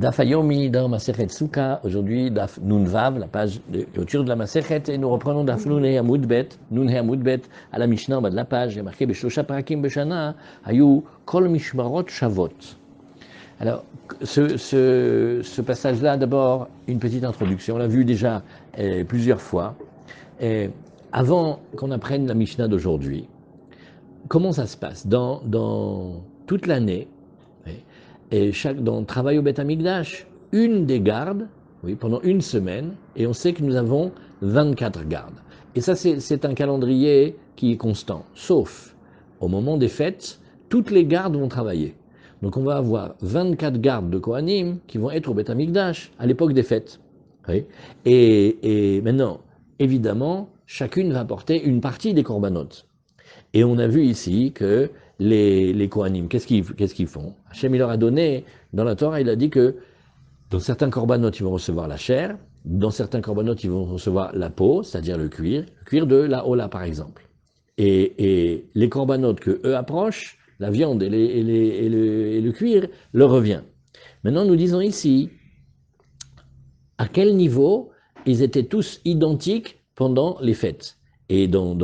Daf Hayomi dans Masechet Souka, aujourd'hui Daf Nun Vav, la page de clôture de la Masechet, et nous reprenons Daf Nun He Amud Bet, à la Mishnah en bas de la page, il y a marqué Beshosha Parakim Beshana, Hayu Kol Mishmarot Shavot. Alors, ce passage-là, d'abord, une petite introduction, on l'a vu déjà plusieurs fois. Avant qu'on apprenne la Mishnah d'aujourd'hui, comment ça se passe dans toute l'année? Et dans le travail au Beth Amikdash, une des gardes, oui, pendant une semaine, et on sait que nous avons 24 gardes. Et ça, c'est un calendrier qui est constant, sauf au moment des fêtes, toutes les gardes vont travailler. Donc on va avoir 24 gardes de Kohanim qui vont être au Beth Amikdash à l'époque des fêtes. Oui. Et maintenant, évidemment, chacune va apporter une partie des korbanot. Et on a vu ici que les Kohanim, qu'est-ce qu'ils font? Hachem, il leur a donné, dans la Torah, il a dit que dans certains korbanot, ils vont recevoir la chair, dans certains korbanot, ils vont recevoir la peau, c'est-à-dire le cuir de la hola par exemple. Et les korbanot que eux approchent, la viande et le cuir, leur revient. Maintenant, nous disons ici, à quel niveau ils étaient tous identiques pendant les fêtes. Et dans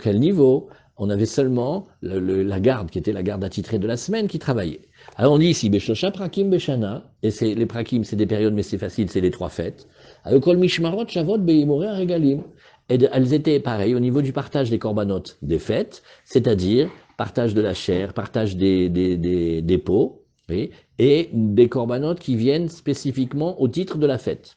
quel niveau on avait seulement la garde, qui était la garde attitrée de la semaine, qui travaillait. Alors on dit ici, Beshosha Prakim Beshana, et les Prakim, c'est des périodes, mais c'est facile, c'est les 3 fêtes. Alors Kol Mishmarot Shavot Beimoreh Regalim. Et elles étaient pareilles au niveau du partage des korbanot des fêtes, c'est-à-dire partage de la chair, partage des peaux, oui, et des korbanot qui viennent spécifiquement au titre de la fête.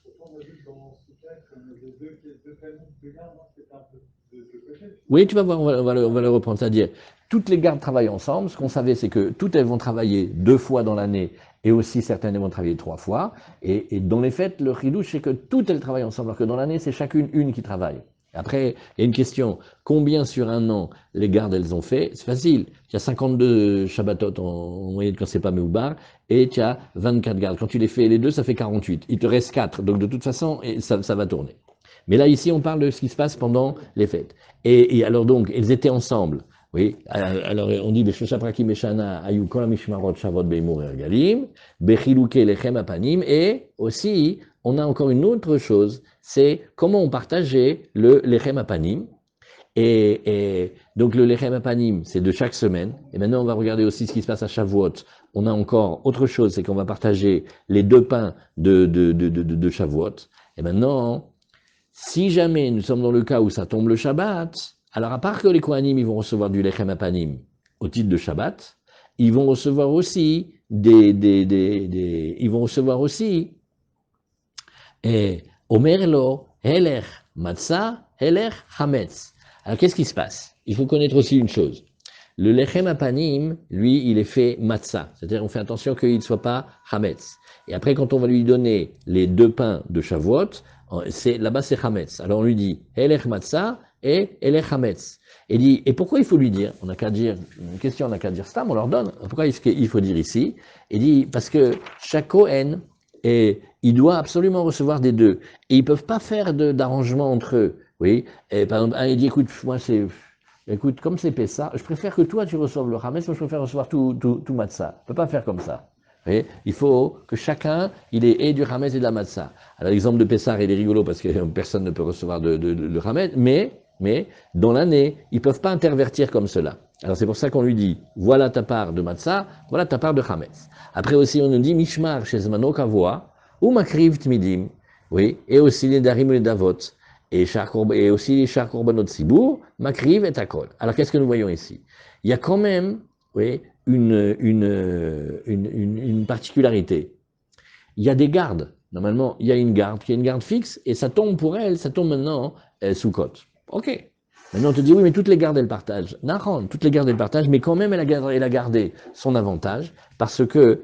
Oui, tu vas voir, on va le reprendre. C'est-à-dire, toutes les gardes travaillent ensemble. Ce qu'on savait, c'est que toutes elles vont travailler 2 fois dans l'année et aussi certaines vont travailler 3 fois. Et dans les fêtes, le chidouche, c'est que toutes elles travaillent ensemble, alors que dans l'année, c'est chacune une qui travaille. Après, il y a une question, combien sur un an les gardes elles ont fait? C'est facile. Il y a 52 Shabbatot en moyenne quand c'est pas Meubar, et tu as 24 gardes. Quand tu les fais les deux, ça fait 48. Il te reste 4. Donc de toute façon, ça va tourner. Mais là, ici, on parle de ce qui se passe pendant les fêtes. Et alors donc, ils étaient ensemble. Oui, alors on dit Beshosha Prakim Beshana Ayu Kol Mishmarot Shavot Beimoreh Regalim, Bechiluke Lechem Apanim, et aussi, on a encore une autre chose, c'est comment on partageait le Lechem Apanim. Et donc le Lechem Apanim, c'est de chaque semaine. Et maintenant, on va regarder aussi ce qui se passe à Shavuot. On a encore autre chose, c'est qu'on va partager les 2 pains de Shavuot. Et maintenant, si jamais nous sommes dans le cas où ça tombe le Shabbat, alors à part que les Kohanim ils vont recevoir du Lechem Apanim au titre de Shabbat, ils vont recevoir aussi ils vont recevoir aussi Omerlo, Heler Matzah, Heler Hametz. Alors qu'est-ce qui se passe? Il faut connaître aussi une chose. Le Lechem Apanim, lui, il est fait Matzah, c'est-à-dire on fait attention qu'il ne soit pas Hametz. Et après, quand on va lui donner les 2 pains de Shavuot, là-bas c'est Hametz. Alors on lui dit Elech Matzah et Elech Hametz. Et dit, et pourquoi il faut lui dire? On n'a qu'à dire, une question, on n'a qu'à dire Stam, on leur donne. Pourquoi est-ce qu'il faut dire ici? Il dit, parce que chaque Kohen, il doit absolument recevoir des 2. Et ils ne peuvent pas faire d'arrangement entre eux. Oui. Et par exemple, il dit, écoute, comme c'est Pessah, je préfère que toi tu reçoives le Hametz, moi je préfère recevoir tout Matzah. On ne peut pas faire comme ça. Et il faut que chacun, il ait du Hametz et de la Matzah. Alors l'exemple de Pessah, il est rigolo parce que personne ne peut recevoir le Hametz, mais dans l'année, ils ne peuvent pas intervertir comme cela. Alors c'est pour ça qu'on lui dit, voilà ta part de Matzah, voilà ta part de Hametz. Après aussi on nous dit, Mishmar Shezmano Kavoa, ou Makriv Tmidim, oui, et aussi les Darim et les Davot, et aussi les Shar Korbanot Sibour, Makriv et Takol. Alors qu'est-ce que nous voyons ici? Il y a quand même, oui, une particularité. Il y a des gardes. Normalement, il y a une garde qui est une garde fixe, et ça tombe pour elle, ça tombe maintenant sous cote. Ok. Maintenant, on te dit, oui, mais toutes les gardes, elles partagent. Naran, toutes les gardes, elles partagent, mais quand même, elle a gardé son avantage, parce que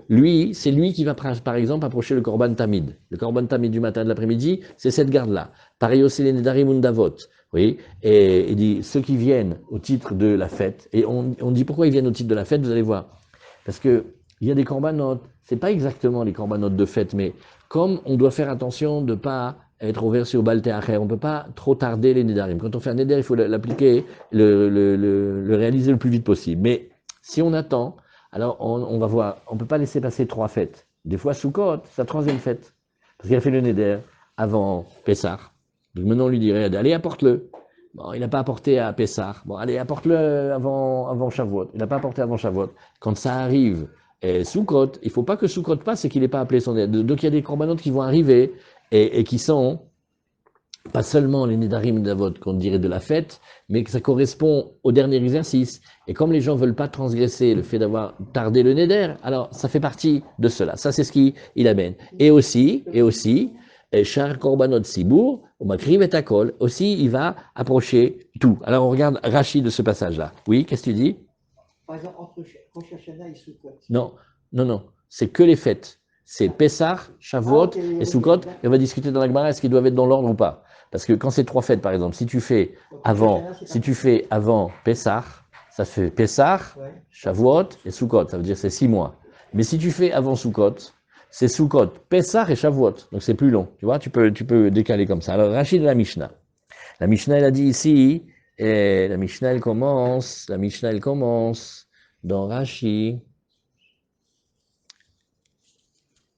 c'est lui qui va, par exemple, approcher le Korban Tamid. Le Korban Tamid du matin et de l'après-midi, c'est cette garde-là. Pareil aussi les Nedarim Undavot. Oui, et il dit, ceux qui viennent au titre de la fête, et on dit pourquoi ils viennent au titre de la fête, vous allez voir. Parce que il y a des korbanot, c'est pas exactement les korbanot de fête, mais comme on doit faire attention de ne pas être versé au baltéacher, on ne peut pas trop tarder les nedarim. Quand on fait un neder, il faut l'appliquer, le réaliser le plus vite possible. Mais si on attend, alors on va voir, on ne peut pas laisser passer 3 fêtes. Des fois, Sukkot, c'est sa troisième fête. Parce qu'il a fait le Neder avant Pessah. Donc maintenant, on lui dirait, allez, apporte-le. Bon, il n'a pas apporté à Pessah. Bon, allez, apporte-le avant Shavuot. Il n'a pas apporté avant Shavuot. Quand ça arrive, Sukkot, il ne faut pas que Sukkot passe et qu'il n'ait pas appelé son Neder. Donc il y a des corbanotes qui vont arriver et qui sont pas seulement les Nedarim d'Avot qu'on dirait de la fête, mais que ça correspond au dernier exercice. Et comme les gens veulent pas transgresser le fait d'avoir tardé le Neder, alors ça fait partie de cela. Ça, c'est ce qu'il amène. Et aussi, Char Korbanot Sibour, ou Makriv et Takol, aussi, il va approcher tout. Alors, on regarde Rachid de ce passage-là. Oui, qu'est-ce que tu dis? Par exemple, entre Rosh Hashanah et Sukkot. Non. C'est que les fêtes. C'est Pessah, Shavuot et Sukkot. Et on va discuter dans la Gemara, est-ce qu'ils doivent être dans l'ordre ou pas? Parce que quand c'est trois fêtes, par exemple, si tu fais avant Pessah, ça fait Pessah, Shavuot et Sukkot. Ça veut dire c'est 6 mois. Mais si tu fais avant Sukkot, c'est Sukkot, Pessah et Shavuot. Donc c'est plus long. Tu vois, tu peux décaler comme ça. Alors Rachid de la Mishnah. La Mishnah, elle a dit ici, et la Mishnah, elle commence dans Rashi.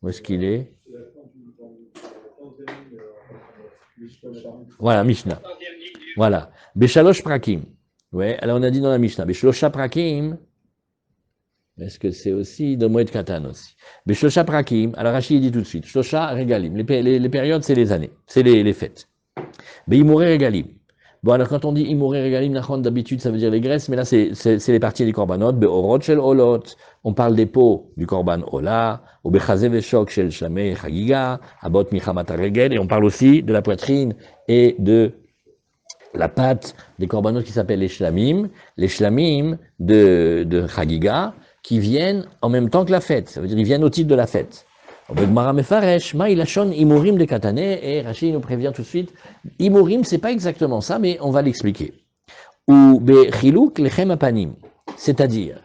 Où est-ce qu'il est? Voilà, Mishnah. Voilà. Beshalosh prakim. Ouais, alors on a dit dans la Mishnah. Beshlosha prakim. Est-ce que c'est aussi de Moed Katan aussi? Beshlosha prakim. Alors Rachid dit tout de suite. Shlosha regalim. Les périodes, c'est les années. C'est les fêtes. Beimore regalim. Bon, alors quand on dit imoré regalim nachon, d'habitude ça veut dire les graisses, mais là c'est les parties des korbanot. Beorot shel olot, on parle des peaux du korban ola, ou bechazé veshok shel shlamei chagiga, abot michamat regel, et on parle aussi de la poitrine et de la pâte des korbanot qui s'appellent les shlamim de chagiga, qui viennent en même temps que la fête. Ça veut dire ils viennent au titre de la fête. Begmara mefaresh, ma ilachon imorim de katane, et Rachid nous prévient tout de suite, imorim c'est pas exactement ça, mais on va l'expliquer. Ou bechiluk lechem apanim, c'est-à-dire,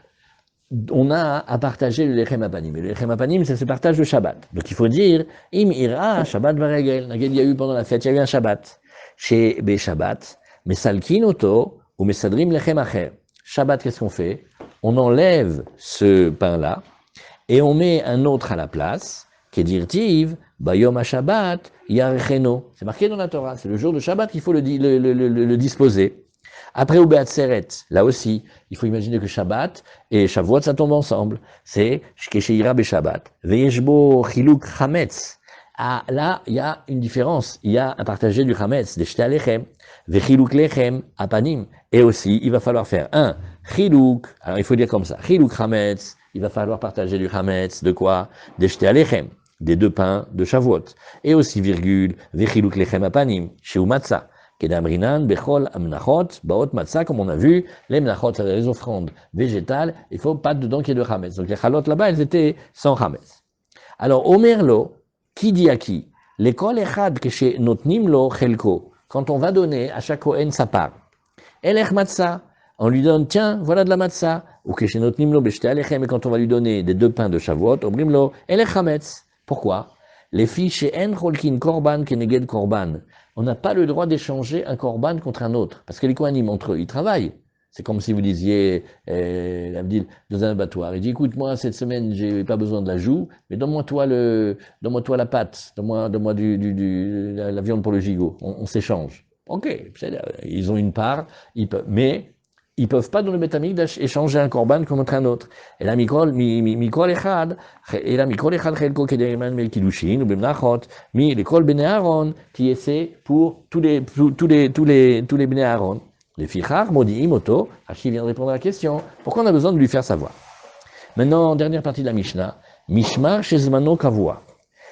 on a à partager le lechem apanim. Et le lechem apanim, c'est ce partage de Shabbat. Donc il faut dire, im ira Shabbat varegel. Il y a eu pendant la fête, il y a eu un Shabbat. Chez be Shabbat, mesalkin oto, ou mesadrim lechem acher. Shabbat, qu'est-ce qu'on fait? On enlève ce pain-là, et on met un autre à la place, Kedirtiv, Bayom HaShabbat, Yarecheno. C'est marqué dans la Torah, c'est le jour de Shabbat qu'il faut le disposer. Après, au Beat Seret, là aussi, il faut imaginer que Shabbat et Shavuot, ça tombe ensemble. C'est Shkesheira Be Shabbat. Veyeshbo Chiluk Chametz. Ah, là, il y a une différence. Il y a un partagé du Chametz, des Shte Alechem. Vechiluk Lechem, Apanim. Et aussi, il va falloir faire un Chiluk. Alors, il faut dire comme ça. Chiluk Chametz. Il va falloir partager du Hametz, de quoi? Des Shte Alechem, des deux pains de Shavuot. Et aussi, virgule, Vechiluk Lechem Apanim, Sheu Matzah, Kedamrinan, Bechol Amnachot, Baot Matzah, comme on a vu, les Mnachot, c'est les offrandes végétales, il faut pas dedans qu'il y ait de Hametz. Donc les Chalot là-bas, elles étaient sans Hametz. Alors, Omerlo, qui dit à qui? L'école Echad, Keshe Notnim Lo Chelko, quand on va donner à chaque Kohen sa part. Elech Matzah, on lui donne, tiens, voilà de la matzah. Ou que chez notre nimlo beshte alechem, et quand on va lui donner des deux pains de Shavuot, obrimlo, elech hametz. Pourquoi? Les filles chez en cholkin korban keneged korban. On n'a pas le droit d'échanger un korban contre un autre. Parce que les kohanim, entre eux, ils travaillent. C'est comme si vous disiez, dans un abattoir. Il dit, écoute, moi, cette semaine, j'ai pas besoin de la joue, mais donne-moi la pâte, donne-moi la viande pour le gigot. On s'échange. Ok, ils ont une part, mais ils peuvent pas dans le Beth Amikdash échanger un korban contre un autre. Et là, mikol echad chelko kederiman mel kiddushin ou b'mnachot mi lekol bnei Aaron qui essaie pour tous les bnei Aaron. Les fichar modiim oto. Rashi vient de répondre à la question. Pourquoi on a besoin de lui faire savoir? Maintenant, dernière partie de la Mishnah. Mishmar shezmano kavua.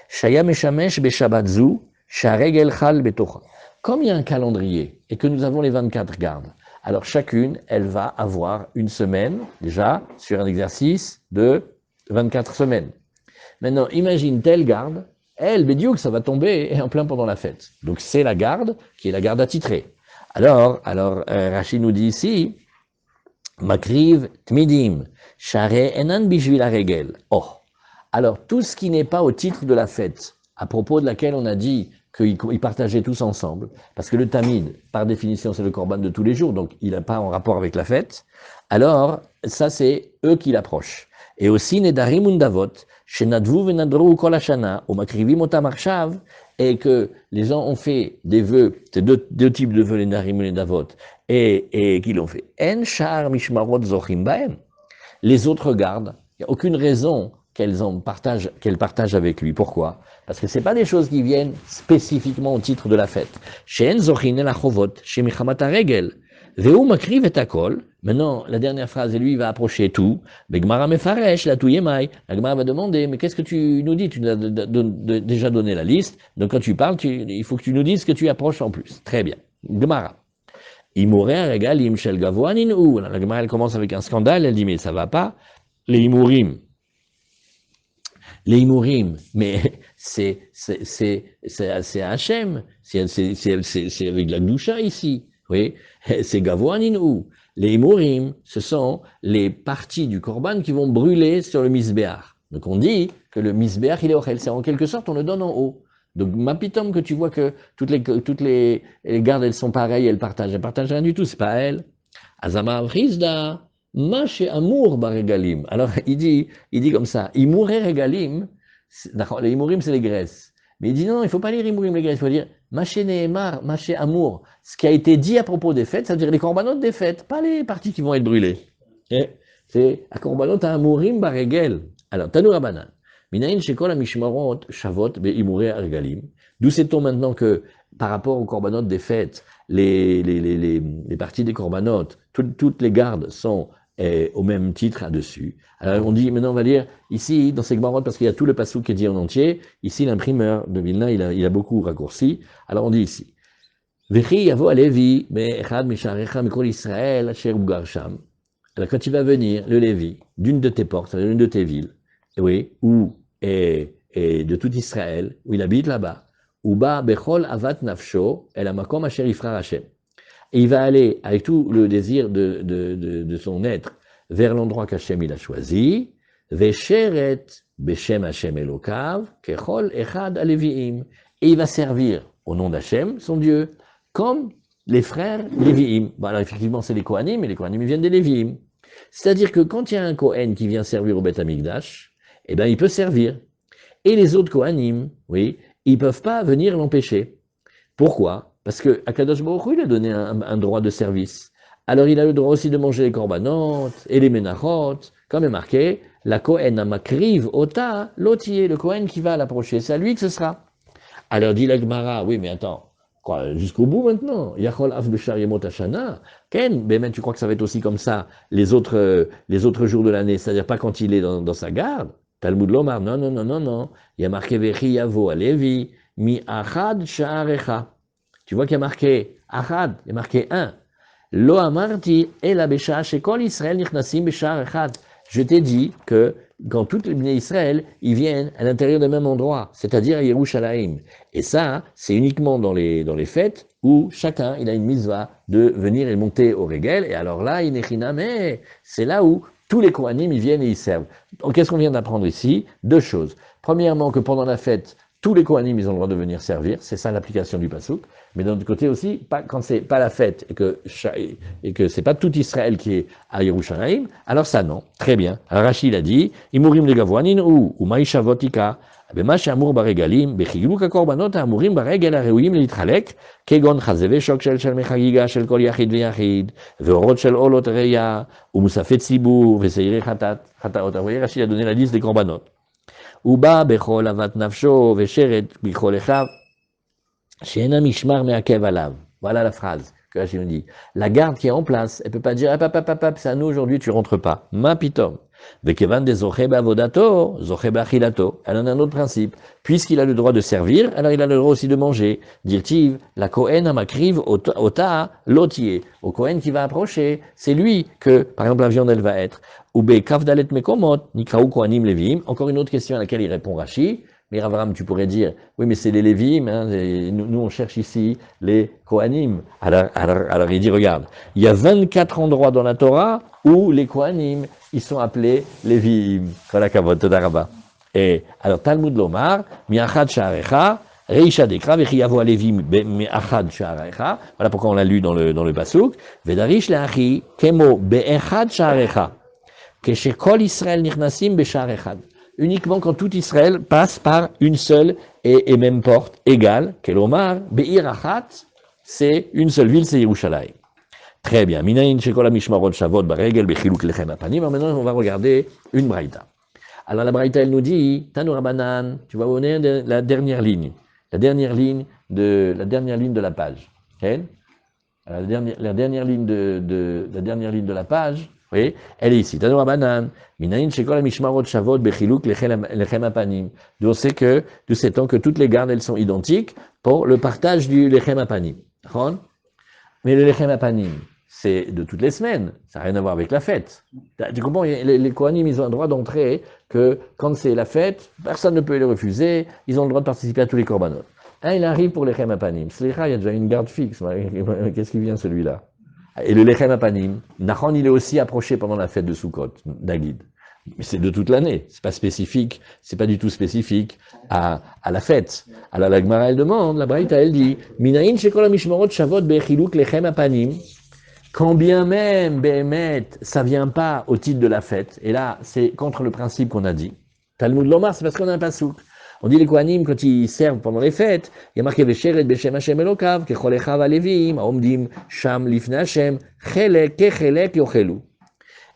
Shaya meshamesh beshabbatzu sharegel chal betocha. Comme il y a un calendrier et que nous avons les 24 gardes, alors chacune, elle va avoir une semaine, déjà, sur un exercice de 24 semaines. Maintenant, imagine telle garde, elle, Bédiouk, ça va tomber en plein pendant la fête. Donc c'est la garde qui est la garde attitrée. Alors Rachid nous dit ici, Makriv Tmidim, Share Enan Bishvil Regel. Oh, alors tout ce qui n'est pas au titre de la fête, à propos de laquelle on a dit qu'ils partageaient tous ensemble, parce que le tamid, par définition, c'est le korban de tous les jours, donc il n'a pas en rapport avec la fête, alors ça c'est eux qui l'approchent. Et aussi nedarim undavot, shenadvu venadru kol hashana, ou makrivim otam arshav, et que les gens ont fait des vœux, c'est deux types de vœux, les nedarim et les navot, et qu'ils l'ont fait. En shar mishmarot zochim baem. Les autres gardes, il n'y a aucune raison qu'elles partagent avec lui. Pourquoi? Parce que ce n'est pas des choses qui viennent spécifiquement au titre de la fête. Maintenant, la dernière phrase, et lui, il va approcher tout. La Gemara va demander, mais qu'est-ce que tu nous dis? Tu nous as déjà donné la liste. Donc quand tu parles, il faut que tu nous dises ce que tu approches en plus. Très bien. Gemara. La Gemara, elle commence avec un scandale. Elle dit, mais ça va pas. Les Himourim, mais c'est Hachem, c'est avec la Gdusha ici, oui, c'est Gavoanin ou. Les Himourim, ce sont les parties du Korban qui vont brûler sur le Misbéach. Donc on dit que le Misbéach, il est Ochel, c'est en quelque sorte, on le donne en haut. Donc Mapitom, que tu vois que toutes les gardes, elles sont pareilles, elles partagent rien du tout, c'est pas elles. Azama Rizda. Maché amour baregalim. Alors il dit comme ça, imour et regalim, les imourim c'est les graisses. Mais il dit non, il ne faut pas lire imourim les graisses, il faut dire maché neemar, maché amour. Ce qui a été dit à propos des fêtes, ça veut dire les corbanotes des fêtes, pas les parties qui vont être brûlées. C'est à korbanot à amourim baregel. Alors Tanou Rabanan, minayin shekol amishmarot shavot be imourer regalim. D'où sait-on maintenant que par rapport aux corbanotes des fêtes, les parties des corbanotes, toutes les gardes sont au même titre là-dessus. Alors on dit, maintenant on va lire ici dans ces Gemarot, parce qu'il y a tout le passouk qui est dit en entier, ici l'imprimeur de Vilna, il a beaucoup raccourci, alors on dit ici, Vechi yavo alevi, me'echad misharecha mikol Israël, asher ugarsham. Alors quand il va venir, le Lévi, d'une de tes portes, d'une de tes villes, oui, et de tout Israël, où il habite là-bas, Uba bechol avat nafsho, el amakom asher yifrar Hashem. Et il va aller avec tout le désir de son être vers l'endroit qu'Hachem il a choisi. Vesheret beshem Hashem Elokav kechol echad aleviim. Et il va servir au nom d'Hachem, son Dieu, comme les frères Léviim. Bon, alors effectivement, c'est les Kohanim, et les Kohanim viennent des Léviim. C'est-à-dire que quand il y a un Kohen qui vient servir au Beth Amikdash, eh ben il peut servir. Et les autres Kohanim, oui, ils ne peuvent pas venir l'empêcher. Pourquoi? Parce que Akadosh Baruch Hu, il a donné un droit de service. Alors il a le droit aussi de manger les korbanot et les menachot, comme est marqué, la Kohen amakriv ota lotier, le Kohen qui va l'approcher, c'est à lui que ce sera. Alors dit la Gemara, oui mais attends, quoi, jusqu'au bout maintenant, Yachol af b'shar yemot hashana, Ken, mais tu crois que ça va être aussi comme ça les autres jours de l'année, c'est-à-dire pas quand il est dans sa garde. Talmud Lomar, non, il y a marqué Vechi yavo alevi, mi achad sha'arecha. Tu vois qu'il y a marqué Achad, il y a marqué 1. Lo amarti ela besha shekol Israël nichnasim beshar echad. Je t'ai dit que quand toutes les Bnei Israël, ils viennent à l'intérieur du même endroit, c'est-à-dire à Yerushalayim. Et ça, c'est uniquement dans les fêtes où chacun, il a une mitzvah de venir et monter au Régel. Et alors là, mais c'est là où tous les Kohanim, ils viennent et ils servent. Donc, qu'est-ce qu'on vient d'apprendre ici? Deux choses. Premièrement, que pendant la fête, tous les Kohanim, ils ont le droit de venir servir, c'est ça l'application du Passouk. Mais d'un autre côté aussi, quand c'est pas la fête et que c'est pas tout Israël qui est à Yerushalayim, alors ça non. Très bien. Alors Rachid a dit, Imurim le gavoanin ou maïshavotika, bema she'amur baregalim, bechiluk hakorbanot ha'amurim baregel ha'reuim litchalek, kegon chazeve shok shel mechagiga shel kol yachid ve'yachid, ve'orot shel olot reya, umusafet tzibur, ve'seirei chataot. Vous voyez, Rachid a donné la liste des korbanot. Uba bechol avat nafsho ve'sheret bechol echav, she'ena mishmar me'akev alav. Voilà la phrase que Rachid nous dit. La garde qui est en place, elle peut pas dire, c'est à nous aujourd'hui, tu rentres pas. Ma pitom. Vekevan de zoche ba'avodato, zoche ba'achilato. Elle en a un autre principe. Puisqu'il a le droit de servir, alors il a le droit aussi de manger. Dirtiv, la Kohen amakriv ota lotier. Au Kohen qui va approcher, c'est lui que, par exemple, la viande, elle va être. Ube kavdalet mekomot, nikraou kohanim levim. Encore une autre question à laquelle il répond Rachid. Mais Avram, tu pourrais dire, oui, mais c'est les Lévim, hein, nous on cherche ici les Kohanim. Alors il dit, regarde, il y a 24 endroits dans la Torah où les Kohanim, ils sont appelés Lévim. Voilà, Kavod, Todarabah. Et alors, Talmud Lomar, mi'achad sha'arecha, reisha dekra, v'chiyavo alevi mi'achad sha'arecha. Voilà pourquoi on l'a lu dans le pasuk. Vedarish le'achi, kemo be'echad sha'arecha. Keshekol Israël nichnasim be'sha'ar echad. Uniquement quand tout Israël passe par une seule et même porte égale, Kelomar, be'ir achat, c'est une seule ville, c'est Yerushalayim. Très bien. Minayin shekol hamishmarot shavot baregel bechiluk lechem apanim. Alors maintenant, on va regarder une braïta. Alors la braïta, elle nous dit, Tanu Rabanan, tu vas vous donner la dernière ligne. La dernière ligne de la page. Okay? La dernière ligne de la page, oui, elle est ici. Tanu Rabanan, Minayin shekol hamishmarot shavot bechiluk lechem apanim. D'où on sait que, d'où s'étend que toutes les gardes, elles sont identiques pour le partage du lechem apanim. Mais le lechem apanim, c'est de toutes les semaines, ça n'a rien à voir avec la fête. Tu comprends, les Kohanim, ils ont un droit d'entrer que quand c'est la fête, personne ne peut les refuser, ils ont le droit de participer à tous les korbanot. Il arrive pour le lechem apanim. Slicha, il y a déjà une garde fixe. Qu'est-ce qui vient celui-là? Et le lechem apanim, Nachon, il est aussi approché pendant la fête de Sukkot, d'Agid. Mais c'est de toute l'année, c'est pas spécifique, c'est pas du tout spécifique à la fête. Alors la Gemara, elle demande, la Braïta, elle dit, Minayin shekol hamishmarot shavot be'chiluk lechem apanim, quand bien même, Behemet, ça vient pas au titre de la fête, et là, c'est contre le principe qu'on a dit. Talmud Lomar, c'est parce qu'on a un pasouk. On dit les Kohanim, quand ils servent pendant les fêtes, il y a marqué Vesheret Beshem Hashem Elokav, Kechol Echav Alevim, Aomdim Sham Lifne Hashem, Chelek Kechelek Yochelu.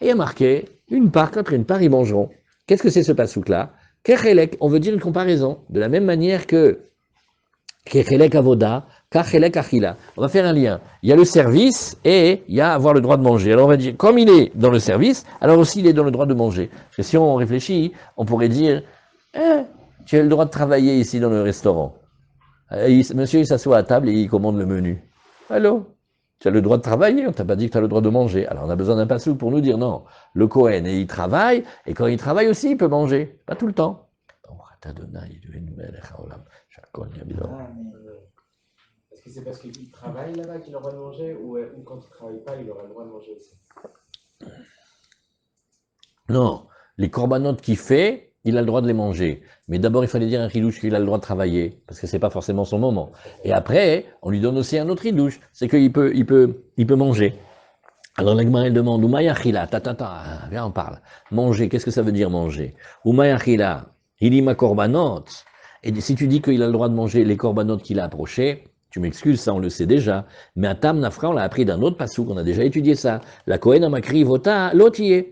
Et il y a marqué, une part contre une part, ils mangeront. Qu'est-ce que c'est ce pasouk-là? Kechelek, on veut dire une comparaison, de la même manière que Kechelek Avoda, Kachelek Achila. On va faire un lien. Il y a le service et il y a avoir le droit de manger. Alors on va dire, comme il est dans le service, alors aussi il est dans le droit de manger. Parce que si on réfléchit, on pourrait dire, tu as le droit de travailler ici dans le restaurant. Monsieur, il s'assoit à table et il commande le menu. Allô? Tu as le droit de travailler, on t'a pas dit que tu as le droit de manger. Alors on a besoin d'un pasouk pour nous dire non. Le Kohen, il travaille, et quand il travaille aussi, il peut manger. Pas tout le temps. Est-ce que c'est parce qu'il travaille là-bas qu'il a le droit de manger ou quand il ne travaille pas, il aura le droit de manger aussi? Non, les corbanotes qu'il fait, il a le droit de les manger. Mais d'abord, il fallait dire un ridouche qu'il a le droit de travailler, parce que c'est pas forcément son moment. Et après, on lui donne aussi un autre ridouche, c'est qu'il peut manger. Alors la Gemara, elle demande, Umayachila, viens on parle. Manger, qu'est-ce que ça veut dire manger? Umayachila, ilima korbanot. Et si tu dis qu'il a le droit de manger les corbanotes qu'il a approchés, tu m'excuses, ça on le sait déjà. Mais à Tam Nafra, on l'a appris d'un autre pasouk, on a déjà étudié ça. La Kohen Amakri Vota Lotiye.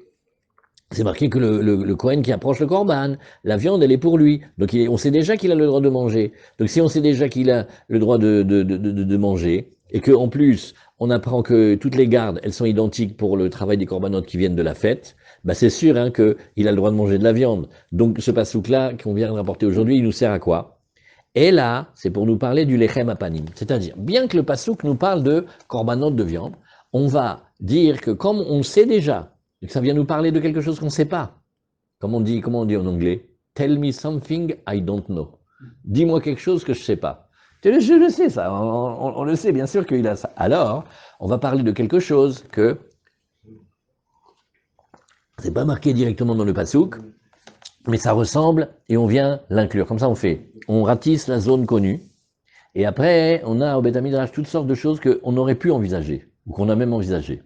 C'est marqué que le Kohen qui approche le korban, la viande, elle est pour lui. Donc on sait déjà qu'il a le droit de manger. Donc si on sait déjà qu'il a le droit de manger, et qu'en plus, on apprend que toutes les gardes, elles sont identiques pour le travail des corbanotes qui viennent de la fête, bah c'est sûr hein, qu'il a le droit de manger de la viande. Donc ce pasouk-là qu'on vient de rapporter aujourd'hui, il nous sert à quoi? Et là, c'est pour nous parler du lechem apanim. C'est-à-dire, bien que le pasouk nous parle de corbanotes de viande, on va dire que comme on sait déjà, et que ça vient nous parler de quelque chose qu'on ne sait pas. Comment on dit en anglais? Tell me something I don't know. Dis-moi quelque chose que je ne sais pas. Je le sais ça, on le sait bien sûr qu'il a ça. Alors, on va parler de quelque chose que c'est pas marqué directement dans le pasouk, mais ça ressemble et on vient l'inclure. Comme ça on fait. On ratisse la zone connue et après on a au Beth Midrash toutes sortes de choses qu'on aurait pu envisager ou qu'on a même envisagé.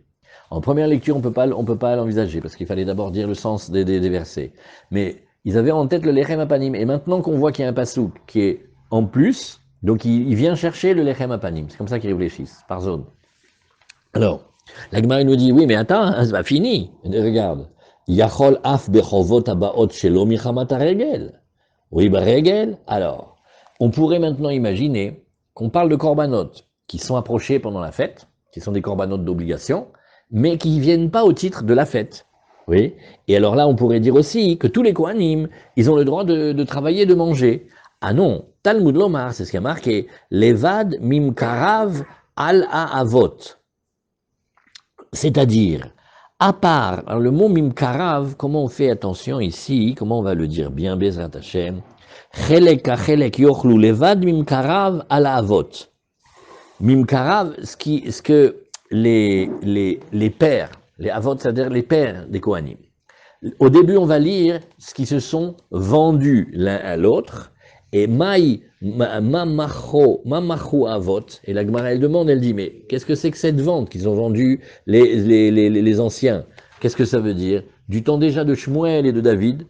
En première lecture, on peut pas l'envisager, parce qu'il fallait d'abord dire le sens des versets. Mais ils avaient en tête le lechem apanim, et maintenant qu'on voit qu'il y a un pasouk qui est en plus, donc il vient chercher le lechem apanim. C'est comme ça qu'ils réfléchissent, par zone. Alors, la Gemara nous dit, oui, mais attends, c'est pas fini. Regarde. Yachol af bechovot abaot shelo michamat haregel. Oui, regel. Alors, on pourrait maintenant imaginer qu'on parle de korbanot qui sont approchés pendant la fête, qui sont des korbanot d'obligation, mais qui ne viennent pas au titre de la fête. Oui. Et alors là, on pourrait dire aussi que tous les Kohanim, ils ont le droit de travailler, de manger. Ah non, Talmud Lomar, c'est ce qui a marqué, Levad mimkarav al ha'avot. C'est-à-dire, à part, alors le mot mimkarav, comment on fait attention ici, comment on va le dire bien, Bezrat Hashem, Chelek ha-chelek yochlu levad mimkarav al ha'avot. Mimkarav, ce que les pères, les avot, c'est-à-dire les pères des Kohanim, Au début, on va lire ce qui se sont vendus l'un à l'autre. Et mamacho avot. Et la Gemara, elle demande, elle dit, mais qu'est-ce que c'est que cette vente qu'ils ont vendue les anciens? Qu'est-ce que ça veut dire? Du temps déjà de Shmuel et de David.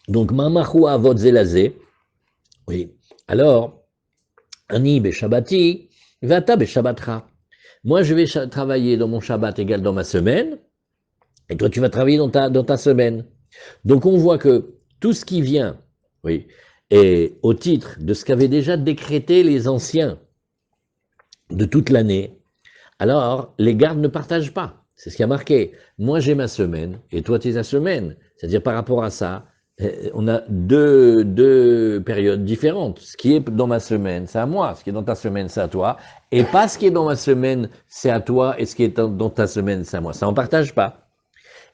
Donc, mamacho avot zelazé. Oui. Alors, ani beshabati, vata beshabatra. Moi, je vais travailler dans mon Shabbat égal dans ma semaine, et toi, tu vas travailler dans ta semaine. Donc, on voit que tout ce qui vient, oui, est au titre de ce qu'avaient déjà décrété les anciens de toute l'année, alors les gardes ne partagent pas. C'est ce qui a marqué. Moi, j'ai ma semaine, et toi, tu as ta semaine. C'est-à-dire, par rapport à ça, on a deux périodes différentes. Ce qui est dans ma semaine, c'est à moi. Ce qui est dans ta semaine, c'est à toi. Et pas ce qui est dans ma semaine, c'est à toi. Et ce qui est dans ta semaine, c'est à moi. Ça, on ne partage pas.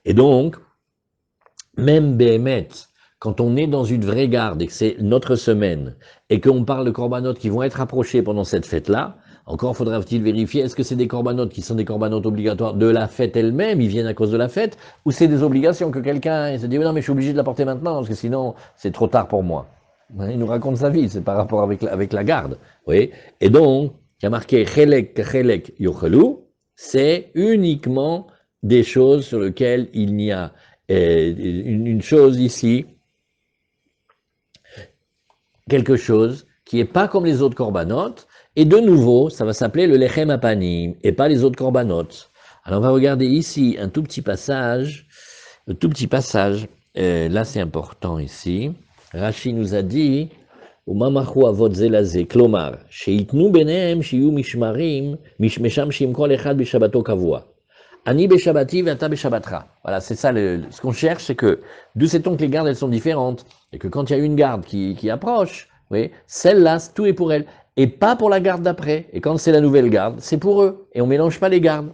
Et donc, même Béhémet, quand on est dans une vraie garde et que c'est notre semaine, et qu'on parle de corbanotes qui vont être approchés pendant cette fête-là, encore faudra-t-il vérifier, est-ce que c'est des corbanotes qui sont des corbanotes obligatoires de la fête elle-même, ils viennent à cause de la fête, ou c'est des obligations que quelqu'un se dit, non mais je suis obligé de la porter maintenant, parce que sinon c'est trop tard pour moi. Il nous raconte sa vie, c'est par rapport avec la garde. Oui. Et donc, il y a marqué chelek yochelu, c'est uniquement des choses sur lesquelles il n'y a une chose ici, quelque chose qui n'est pas comme les autres corbanotes, et de nouveau, ça va s'appeler le lechem apanim, et pas les autres corbanotes. Alors on va regarder ici un tout petit passage, là c'est important ici, Rashi nous a dit, וממחו אבות זה לזה, כלומר, שיתנו ביניהם שיהיו משמרים, משמשים כל אחד בשבתו קבוע. Ani beshabati vata beshabatcha. Voilà, c'est ça, ce qu'on cherche, c'est que, d'où sait-on que les gardes, elles sont différentes, et que quand il y a une garde qui approche, oui, celle-là, tout est pour elle, et pas pour la garde d'après. Et quand c'est la nouvelle garde, c'est pour eux, et on mélange pas les gardes.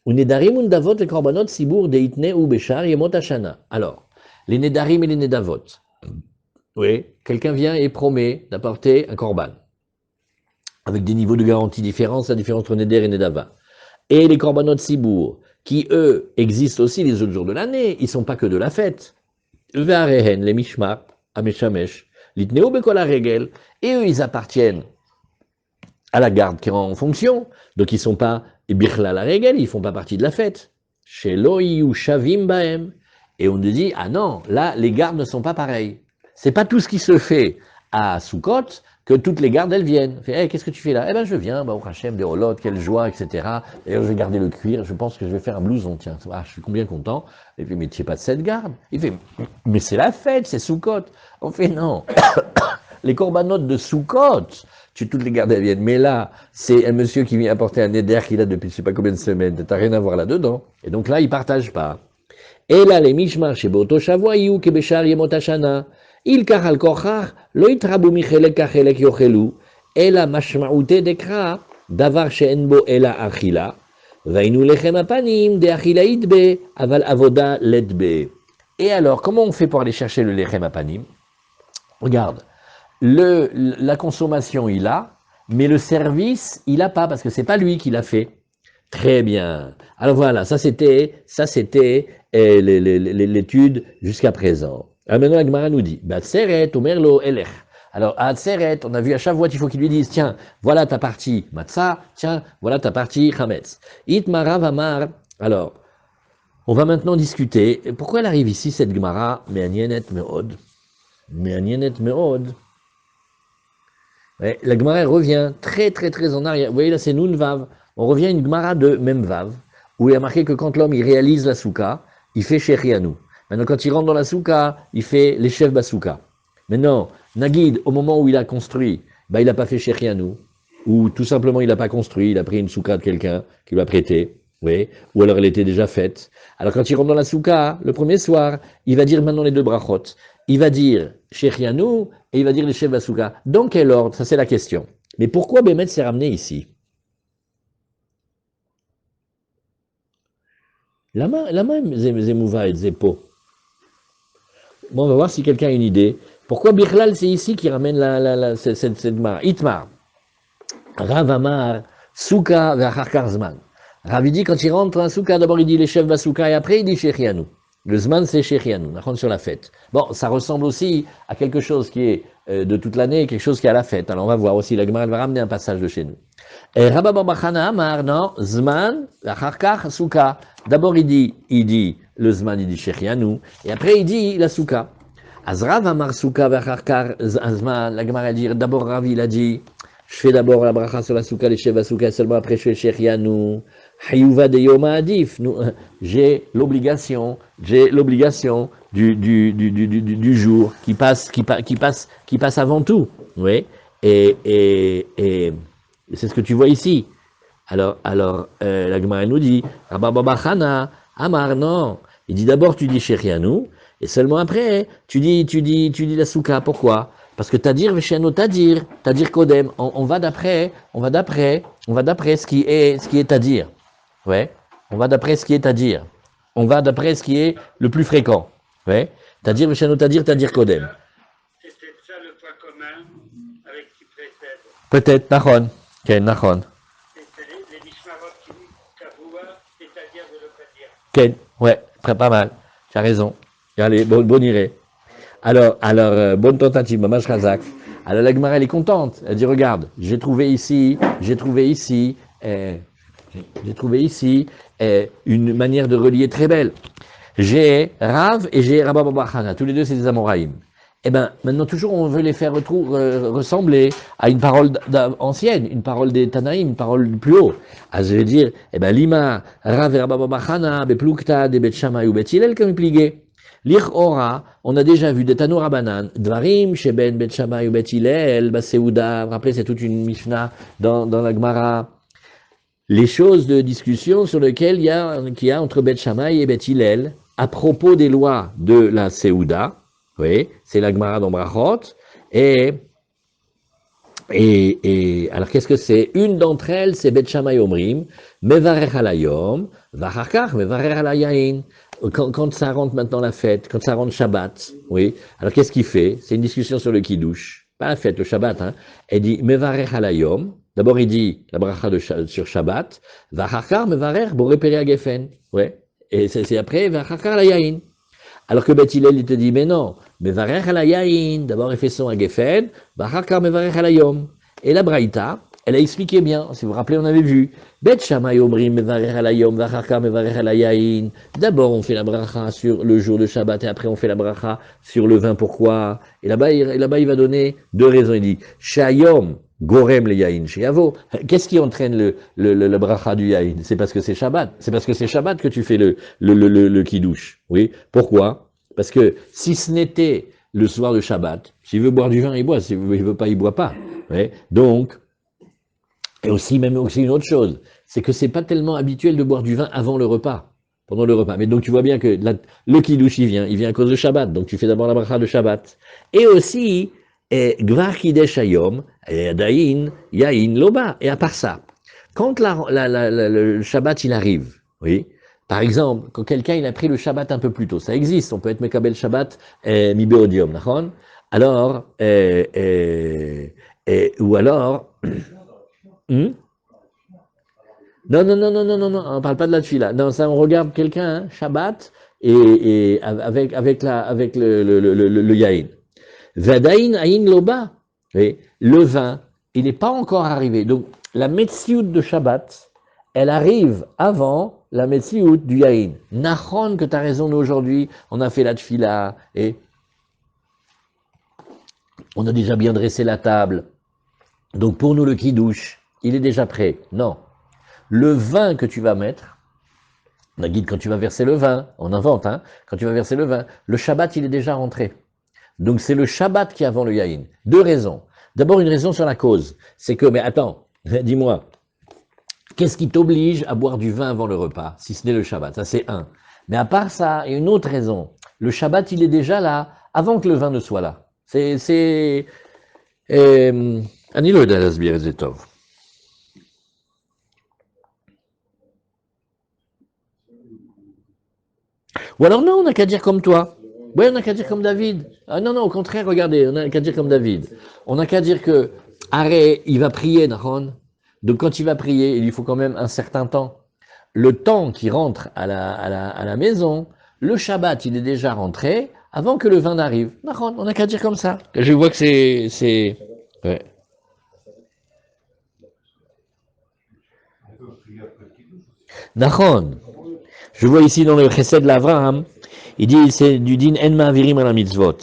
Unedarim undavot et korbanot sibur deitne ou beshar yemot hashana. Alors, les nedarim et les nedavot. Oui, quelqu'un vient et promet d'apporter un korban, avec des niveaux de garantie différents, la différence entre neder et nedava. Et les korbanot sibour, qui eux existent aussi les autres jours de l'année, ils ne sont pas que de la fête. Ve'arehen, les mishmar, ameshamesh, litneu bekola regel, et eux ils appartiennent à la garde qui est en fonction, donc ils ne sont pas bichla la regel, ils ne font pas partie de la fête. Chez loïu shavim baem, et on nous dit, ah non, là les gardes ne sont pas pareils. C'est pas tout ce qui se fait à Sukkot que toutes les gardes, elles viennent. Hey, qu'est-ce que tu fais là? Eh ben, je viens, au Hachem, des holotes, quelle joie, etc. D'ailleurs, je vais garder le cuir, je pense que je vais faire un blouson, tiens. Ah, je suis combien content. Et puis, mais tu n'es pas de cette garde. Il fait, mais c'est la fête, c'est Sukkot. On fait, non. Les corbanotes de Sukkot, toutes les gardes, elles viennent. Mais là, c'est un monsieur qui vient apporter un éder qu'il a depuis je sais pas combien de semaines. T'as rien à voir là-dedans. Et donc là, il partage pas. Et là, les mishmar, chez Boto Shavoyou, Kebeshar Yemot Hashana. Il kahal kochar, lo itrabu michelek kachelek yochelu, ela mashmaute dekra, davar she'enbo ela achila, vainu lechem apanim de achila idbe, aval avoda ledbe. Et alors, comment on fait pour aller chercher le lechem apanim? Regarde, la consommation il a, mais le service il a pas, parce que c'est pas lui qui l'a fait. Très bien. Alors voilà, ça c'était l'étude jusqu'à présent. Alors maintenant, la Gemara nous dit, Batseret, Omerlo, Elech. Alors, à Tseret, on a vu à Shavuot, il faut qu'il lui dise, tiens, voilà ta partie Matzah, tiens, voilà ta partie Chametz. Itmara Vamar. Alors, on va maintenant discuter. Pourquoi elle arrive ici, cette Gemara, Me'anienet Me'od? Me'anienet Me'od. Ouais, la Gemara, elle revient très en arrière. Vous voyez, là, c'est Nun Vav. On revient à une Gemara de Mem Vav, où il y a marqué que quand l'homme, il réalise la Souka, il fait Shechianu. Maintenant, quand il rentre dans la souka, il fait les chefs basouka. Maintenant, Nagid, au moment où il a construit, il n'a pas fait Shechianu, ou tout simplement il n'a pas construit, il a pris une souka de quelqu'un qui lui a prêté, oui, ou alors elle était déjà faite. Alors quand il rentre dans la souka, le premier soir, il va dire maintenant les deux brachot. Il va dire Shechianu et il va dire les chefs basouka. Dans quel ordre? Ça c'est la question. Mais pourquoi Bémet s'est ramené ici? La main Zemouva et Zepo. Bon, on va voir si quelqu'un a une idée. Pourquoi Bichlal, c'est ici qui ramène cette Gemara? Itmar, Rav Amar, Souka, V'achar Zman. Rav dit quand il rentre dans la souka, d'abord il dit les chefs basouka et après il dit shechianu. Le zman c'est shechianu, on rentre sur la fête. Bon, ça ressemble aussi à quelque chose qui est de toute l'année, quelque chose qui est à la fête. Alors on va voir aussi, la Gemara va ramener un passage de chez nous. Et Rabba Bar Chana Amar, non, zman, acharkach, souka. D'abord il dit le zman, il dit shechianu, et après il dit la souka. Azrav Amar souka, acharkach, zman, la Gemara dit, d'abord Rav il a dit, je fais d'abord la bracha sur la souka, les chefs basouka, seulement après je fais shechianu. Hayuva de Yoma Adif, j'ai l'obligation du jour qui passe avant tout. Oui. Et c'est ce que tu vois ici. Alors, la Gemara nous dit, Rabba Bar Chana, Amar, non. Il dit d'abord, tu dis Shechianu, et seulement après, tu dis la souka. Pourquoi? Parce que Tadir Veshiano Tadir Kodem, on va d'après ce qui est Tadir. Ouais, on va d'après ce qui est à dire. On va d'après ce qui est le plus fréquent. Ouais, Tadir, Veshano, Tadir Kodem. C'est peut-être ça le point commun avec ce qui précède. Peut-être, Nachon. Ken, Nachon. C'est les Mishmarot qui Kavoua, c'est-à-dire de le dire. Ken, ouais, très pas mal. Tu as raison. Allez, bon iré. Alors, bonne tentative, Mamash Razak. Alors, la Gemara, elle est contente. Elle dit, regarde, j'ai trouvé ici une manière de relier très belle. J'ai Rav et j'ai Rabba Bar Chana, tous les deux c'est des Amoraïm. Eh bien, maintenant toujours on veut les faire ressembler à une parole ancienne, une parole des Tanaïm, une parole plus haut. Ah, je vais dire, eh bien, Lima, Rav et Rabba Bar Chana, Beplukta, de Bet Shammai ou Bet Hillel, comme plié. Lich Ora, on a déjà vu des Tano Rabanan, Dvarim, Sheben, Bet Shammai ou Bet Hillel, Baseuda, rappelez, c'est toute une Mishnah dans la Gemara. Les choses de discussion sur lesquelles qu'il y a entre Bet Shammai et Bet Hillel à propos des lois de la Seouda. Oui, c'est la Gemara dans Brachot. Et alors qu'est-ce que c'est? Une d'entre elles, c'est Bet Shammai Omrim, Mevarech Halayom, Vacharkach, Mevarech Halayain. Quand ça rentre maintenant la fête, quand ça rentre Shabbat, oui. Alors qu'est-ce qu'il fait? C'est une discussion sur le Kiddush. Pas la fête, le Shabbat, hein. Elle dit Mevarech Halayom. D'abord, il dit la bracha sur Shabbat, Vacharkar mevarer boré peria gefen. Ouais. Et c'est après, Vacharkar la yain. Alors que Beth Hillel, il te dit, mais non, mevarer la yain. D'abord, il fait son à gefen, Vacharkar mevarer la yom. Et la braïta, elle a expliqué bien. Si vous vous rappelez, on avait vu. Bet Shammai omrim mevarer la yom, Vacharkar mevarer la yain. D'abord, on fait la bracha sur le jour de Shabbat et après, on fait la bracha sur le vin. Pourquoi? Et là-bas, il va donner deux raisons. Il dit, Shayom. Gorem le yaïn sheyavo. Qu'est-ce qui entraîne le bracha du yaïn? C'est parce que c'est Shabbat. C'est parce que c'est Shabbat que tu fais le kiddush. Oui. Pourquoi? Parce que si ce n'était le soir de Shabbat, s'il veut boire du vin, il boit. S'il veut pas, il boit pas. Oui. Donc, et aussi une autre chose, c'est que c'est pas tellement habituel de boire du vin avant le repas, pendant le repas. Mais donc tu vois bien que le kiddush il vient à cause de Shabbat. Donc tu fais d'abord la bracha de Shabbat. Et aussi et Gvar Kidesh Hayom, Daïn, Yaïn, Loba. Et à part ça, quand le Shabbat il arrive, oui, par exemple, quand quelqu'un il a pris le Shabbat un peu plus tôt, ça existe, on peut être Mekabel Shabbat, Mibéodium, d'accord? Alors, ou alors, non, on parle pas de la tefila. Non, ça, on regarde quelqu'un, hein, Shabbat, et avec le Yaïn. Vadaïn aïn loba. Le vin, il n'est pas encore arrivé. Donc, la Metsiout de Shabbat, elle arrive avant la Metsiout du Yaïn. Nachon, que tu as raison, nous aujourd'hui, on a fait la tefila, et on a déjà bien dressé la table. Donc, pour nous, le kiddush, il est déjà prêt. Non. Le vin que tu vas mettre, on a dit quand tu vas verser le vin, on invente, hein, quand tu vas verser le vin, le Shabbat, il est déjà rentré. Donc c'est le Shabbat qui est avant le Yaïn. Deux raisons. D'abord une raison sur la cause. C'est que, mais attends, dis-moi, qu'est-ce qui t'oblige à boire du vin avant le repas, si ce n'est le Shabbat? Ça c'est un. Mais à part ça, il y a une autre raison. Le Shabbat, il est déjà là, avant que le vin ne soit là. אני לא יודע להסביר את זה טוב. Ou alors non, on n'a qu'à dire comme toi. Oui, on n'a qu'à dire comme David. Ah non, au contraire, regardez, on n'a qu'à dire comme David. On n'a qu'à dire que, Arrête, il va prier, Nahon. Donc quand il va prier, il lui faut quand même un certain temps. le temps qui rentre à la maison, le Shabbat, il est déjà rentré avant que le vin n'arrive. On n'a qu'à dire comme ça. Je vois que c'est... Ouais. Nachon. Je vois ici dans le Chesed de l'Avraham, il dit c'est du din en ma'avirim à la mitzvot.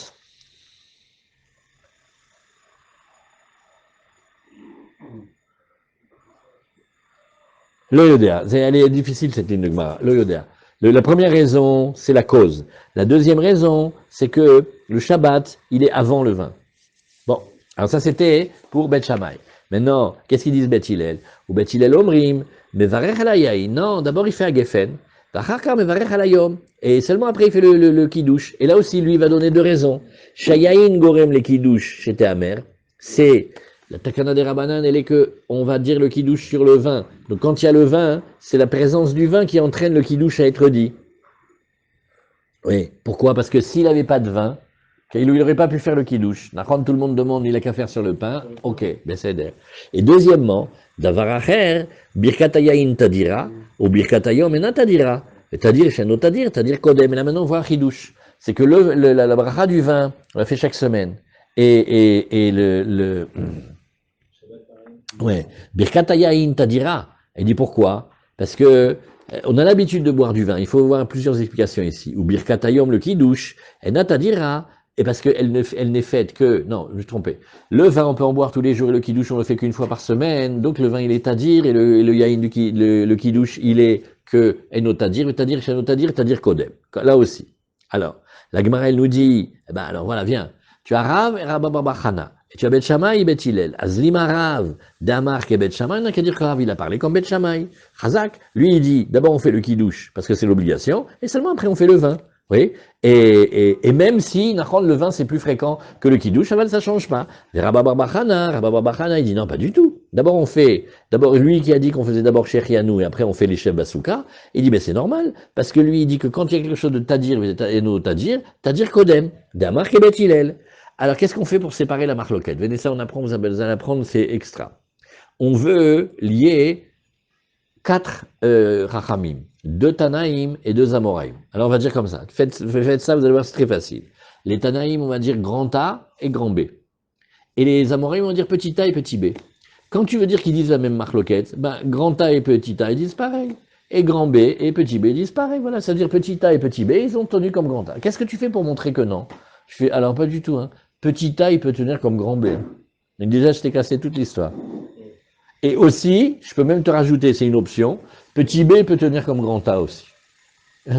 Le Yodéa, elle est difficile cette ligne de Gemara. Le Yodéa. La première raison, c'est la cause. La deuxième raison, c'est que le Shabbat, il est avant le vin. Bon, alors ça c'était pour Bet Shammai. Maintenant, qu'est-ce qu'ils disent Bet Hillel? Ou Bet Hillel Omrim, Mevarech Alayaï. Non, d'abord il fait un Geffen. Et seulement après il fait le Kiddush. Et là aussi, lui, il va donner deux raisons. Shayaïn Gorem le Kiddush, c'était amer. C'est la Takana des Rabbanan, elle est que on va dire le Kiddush sur le vin. Donc quand il y a le vin, c'est la présence du vin qui entraîne le Kiddush à être dit. Oui, pourquoi? Parce que s'il n'avait pas de vin, il n'aurait pas pu faire le Kiddush. Quand tout le monde demande, il n'a qu'à faire sur le pain. Ok, ben c'est d'air. Et deuxièmement, Davaracher, Birkatayain Tadira, ou Birkatayom et Natadira. C'est-à-dire, chez nos Tadir, c'est-à-dire Kodem. Et là maintenant, on voit un Kiddush. C'est que la bracha du vin, on la fait chaque semaine. Et ouais, Birkatayain Tadira. Il dit pourquoi? Parce que on a l'habitude de boire du vin. Il faut voir plusieurs explications ici. Ou Birkatayom le Kiddush, et Natadira. Et parce qu'elle n'est faite que... Non, je me suis trompé. Le vin, on peut en boire tous les jours, et le kiddush, on le fait qu'une fois par semaine. Donc le vin, il est tadir, et le yaïn, le kiddush, il est que enotadir, tadir, shanotadir, tadir kodem. Là aussi. Alors, la Gemara, elle nous dit, eh ben alors voilà, viens. Tu as Rav et Rabababachana. Et tu as Bet Shammai et Bet Hillel. Azlima Rav, Damar et Bet Shammai, on n'a qu'à dire que Rav, il a parlé comme Bet Shammai. Chazak, lui, il dit, d'abord on fait le kiddush, parce que c'est l'obligation, et seulement après on fait le vin. Oui, et même si, le vin c'est plus fréquent que le kiddush, ça change pas. Et Rabababachana, il dit non, pas du tout. D'abord lui qui a dit qu'on faisait d'abord Shechianou et après on fait les chefs Basouka, il dit, mais c'est normal, parce que lui il dit que quand il y a quelque chose de Tadir, Tadir Kodem, Damar et Bet Hillel. Alors qu'est-ce qu'on fait pour séparer la marloquette? Venez ça, on apprend, vous allez apprendre, c'est extra. On veut lier 4 Rachamim, 2 Tanaïm et 2 Amoraïm. Alors on va dire comme ça, faites ça, vous allez voir, c'est très facile. Les Tanaïm, on va dire grand A et grand B. Et les Amoraïm, on va dire petit A et petit B. Quand tu veux dire qu'ils disent la même marloquette, ben, grand A et petit A, ils disent pareil. Et grand B et petit B, ils disent pareil. Voilà, c'est-à-dire petit A et petit B, ils ont tenu comme grand A. Qu'est-ce que tu fais pour montrer que non? Je fais, alors pas du tout, hein. Petit A, il peut tenir comme grand B. Donc déjà, je t'ai cassé toute l'histoire. Et aussi, je peux même te rajouter, c'est une option, petit b peut tenir comme grand A aussi.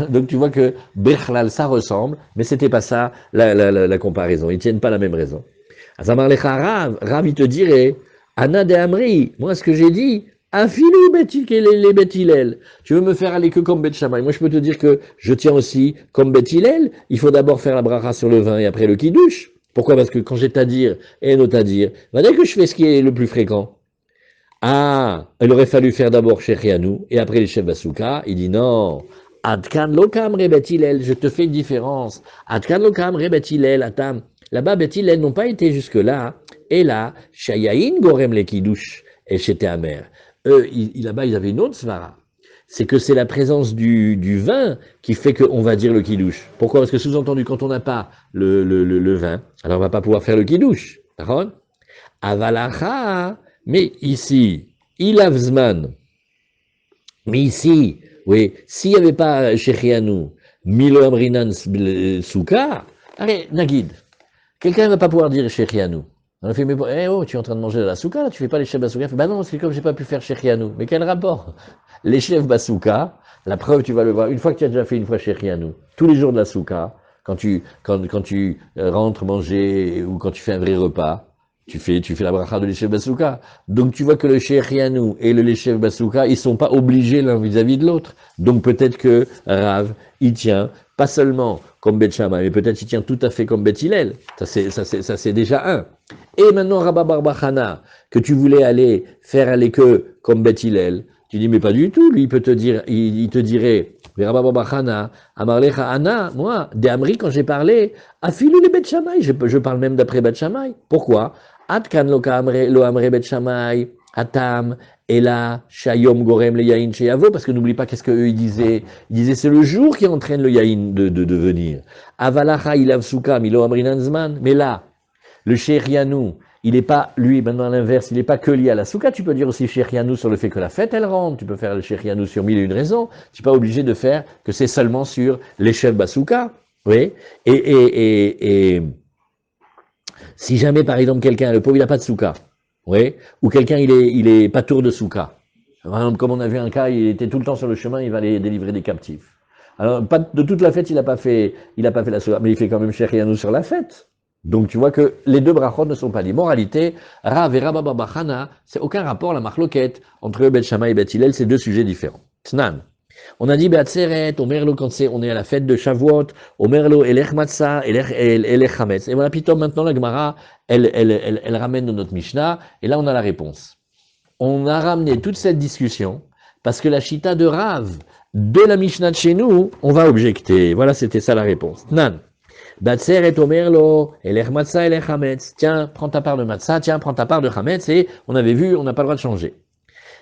Donc tu vois que Bechlal, ça ressemble, mais c'était pas ça la comparaison. Ils tiennent pas la même raison. Azamarlecha Rav, il te dirait, Anna de Amri, moi ce que j'ai dit, Afilou les Bet Hillel. Tu veux me faire aller que comme Bet Shammai. Moi je peux te dire que je tiens aussi comme Bet Hillel. Il faut d'abord faire la bracha sur le vin et après le kiddush. Pourquoi? Parce que quand j'ai Tadir et no Tadir, dès que je fais ce qui est le plus fréquent. Ah, il aurait fallu faire d'abord Shechianou et après les chefs Basouka. Il dit non. Adkan lokam rebet Hillel, je te fais une différence. Adkan lokam rebet Hillel, atam. Là-bas, Bet Hillel n'ont pas été jusque-là. Et là, Shayaïn gorem le kiddush et j'étais amer. Eux, là-bas, ils avaient une autre svara. C'est que c'est la présence du vin qui fait qu'on va dire le kiddush. Pourquoi? Parce que sous-entendu, quand on n'a pas le vin, alors on va pas pouvoir faire le kiddush. D'accord? Avalacha. Mais ici, Ilavzman, mais ici, oui, s'il n'y avait pas Shechianou, Milo Amrinan Souka, allez, Nagid, quelqu'un ne va pas pouvoir dire Shechianou. On a fait, mais tu es en train de manger de la souka, là, tu fais pas les chefs Basouka. Bah non, c'est comme j'ai pas pu faire Shechianou. Mais quel rapport? Les chefs Basouka, la preuve, tu vas le voir, une fois que tu as déjà fait une fois Shechianou, tous les jours de la souka, quand tu rentres manger ou quand tu fais un vrai repas, tu fais la bracha de l'Eshev Basouka. Donc tu vois que le Shechianou et le l'Eshev Basouka, ils sont pas obligés l'un vis-à-vis de l'autre. Donc peut-être que Rav, il tient pas seulement comme Bet Shammai, mais peut-être il tient tout à fait comme Bet Hillel. Ça c'est déjà un. Et maintenant Rabba Barbachana, que tu voulais aller que comme Bet Hillel, tu dis mais pas du tout. Lui il peut te dire, il te dirait. Rabba Barbachana, Amarlecha Ana, moi, de Amri quand j'ai parlé, Afilou les Bet Shammai, je parle même d'après Bet Shammai. Pourquoi? Atkan lo amre Bet Shammai, Atam, Ela, Shayom, Gorem, le Yain, Sheyavo, parce que n'oublie pas qu'est-ce qu'eux ils disaient. Ils disaient c'est le jour qui entraîne le Yain de venir. Avalacha, Ilav Suka, Milo Amrinanzman. Mais là, le Sherianou, il n'est pas, lui, maintenant à l'inverse, il n'est pas que lié à la Souka. Tu peux dire aussi Sherianou sur le fait que la fête, elle rentre. Tu peux faire le Sherianou sur 1001 raisons. Tu n'es pas obligé de faire que c'est seulement sur l'échelle Basouka. Oui. Et si jamais, par exemple, quelqu'un, le pauvre, il n'a pas de Souka. Oui. Ou quelqu'un, il est pas tour de Souka. Par exemple, comme on a vu un cas, il était tout le temps sur le chemin, il va aller délivrer des captifs. Alors, pas de toute la fête, il n'a pas fait la Souka, mais il fait quand même Sherianou sur la fête. Donc tu vois que les deux brachot ne sont pas liés. Moralité, Rav et Rabba Bar Chana, c'est aucun rapport la marloquette entre Bet Shammai et Bet Hillel, c'est deux sujets différents. Tnan. On a dit Beatzeret, Omerlo quand on est à la fête de Shavuot, Omerlo Elech Matzah, Elech Hametz. Et voilà, plutôt maintenant la Gemara, elle ramène dans notre Mishnah, et là on a la réponse. On a ramené toute cette discussion parce que la Shita de Rav de la Mishnah de chez nous, on va objecter. Voilà, c'était ça la réponse. Tnan. Batseret Omerlo, Elech Matzah, Elech Hametz. Tiens, prends ta part de Matzah, tiens, prends ta part de Hametz, et on avait vu, on n'a pas le droit de changer.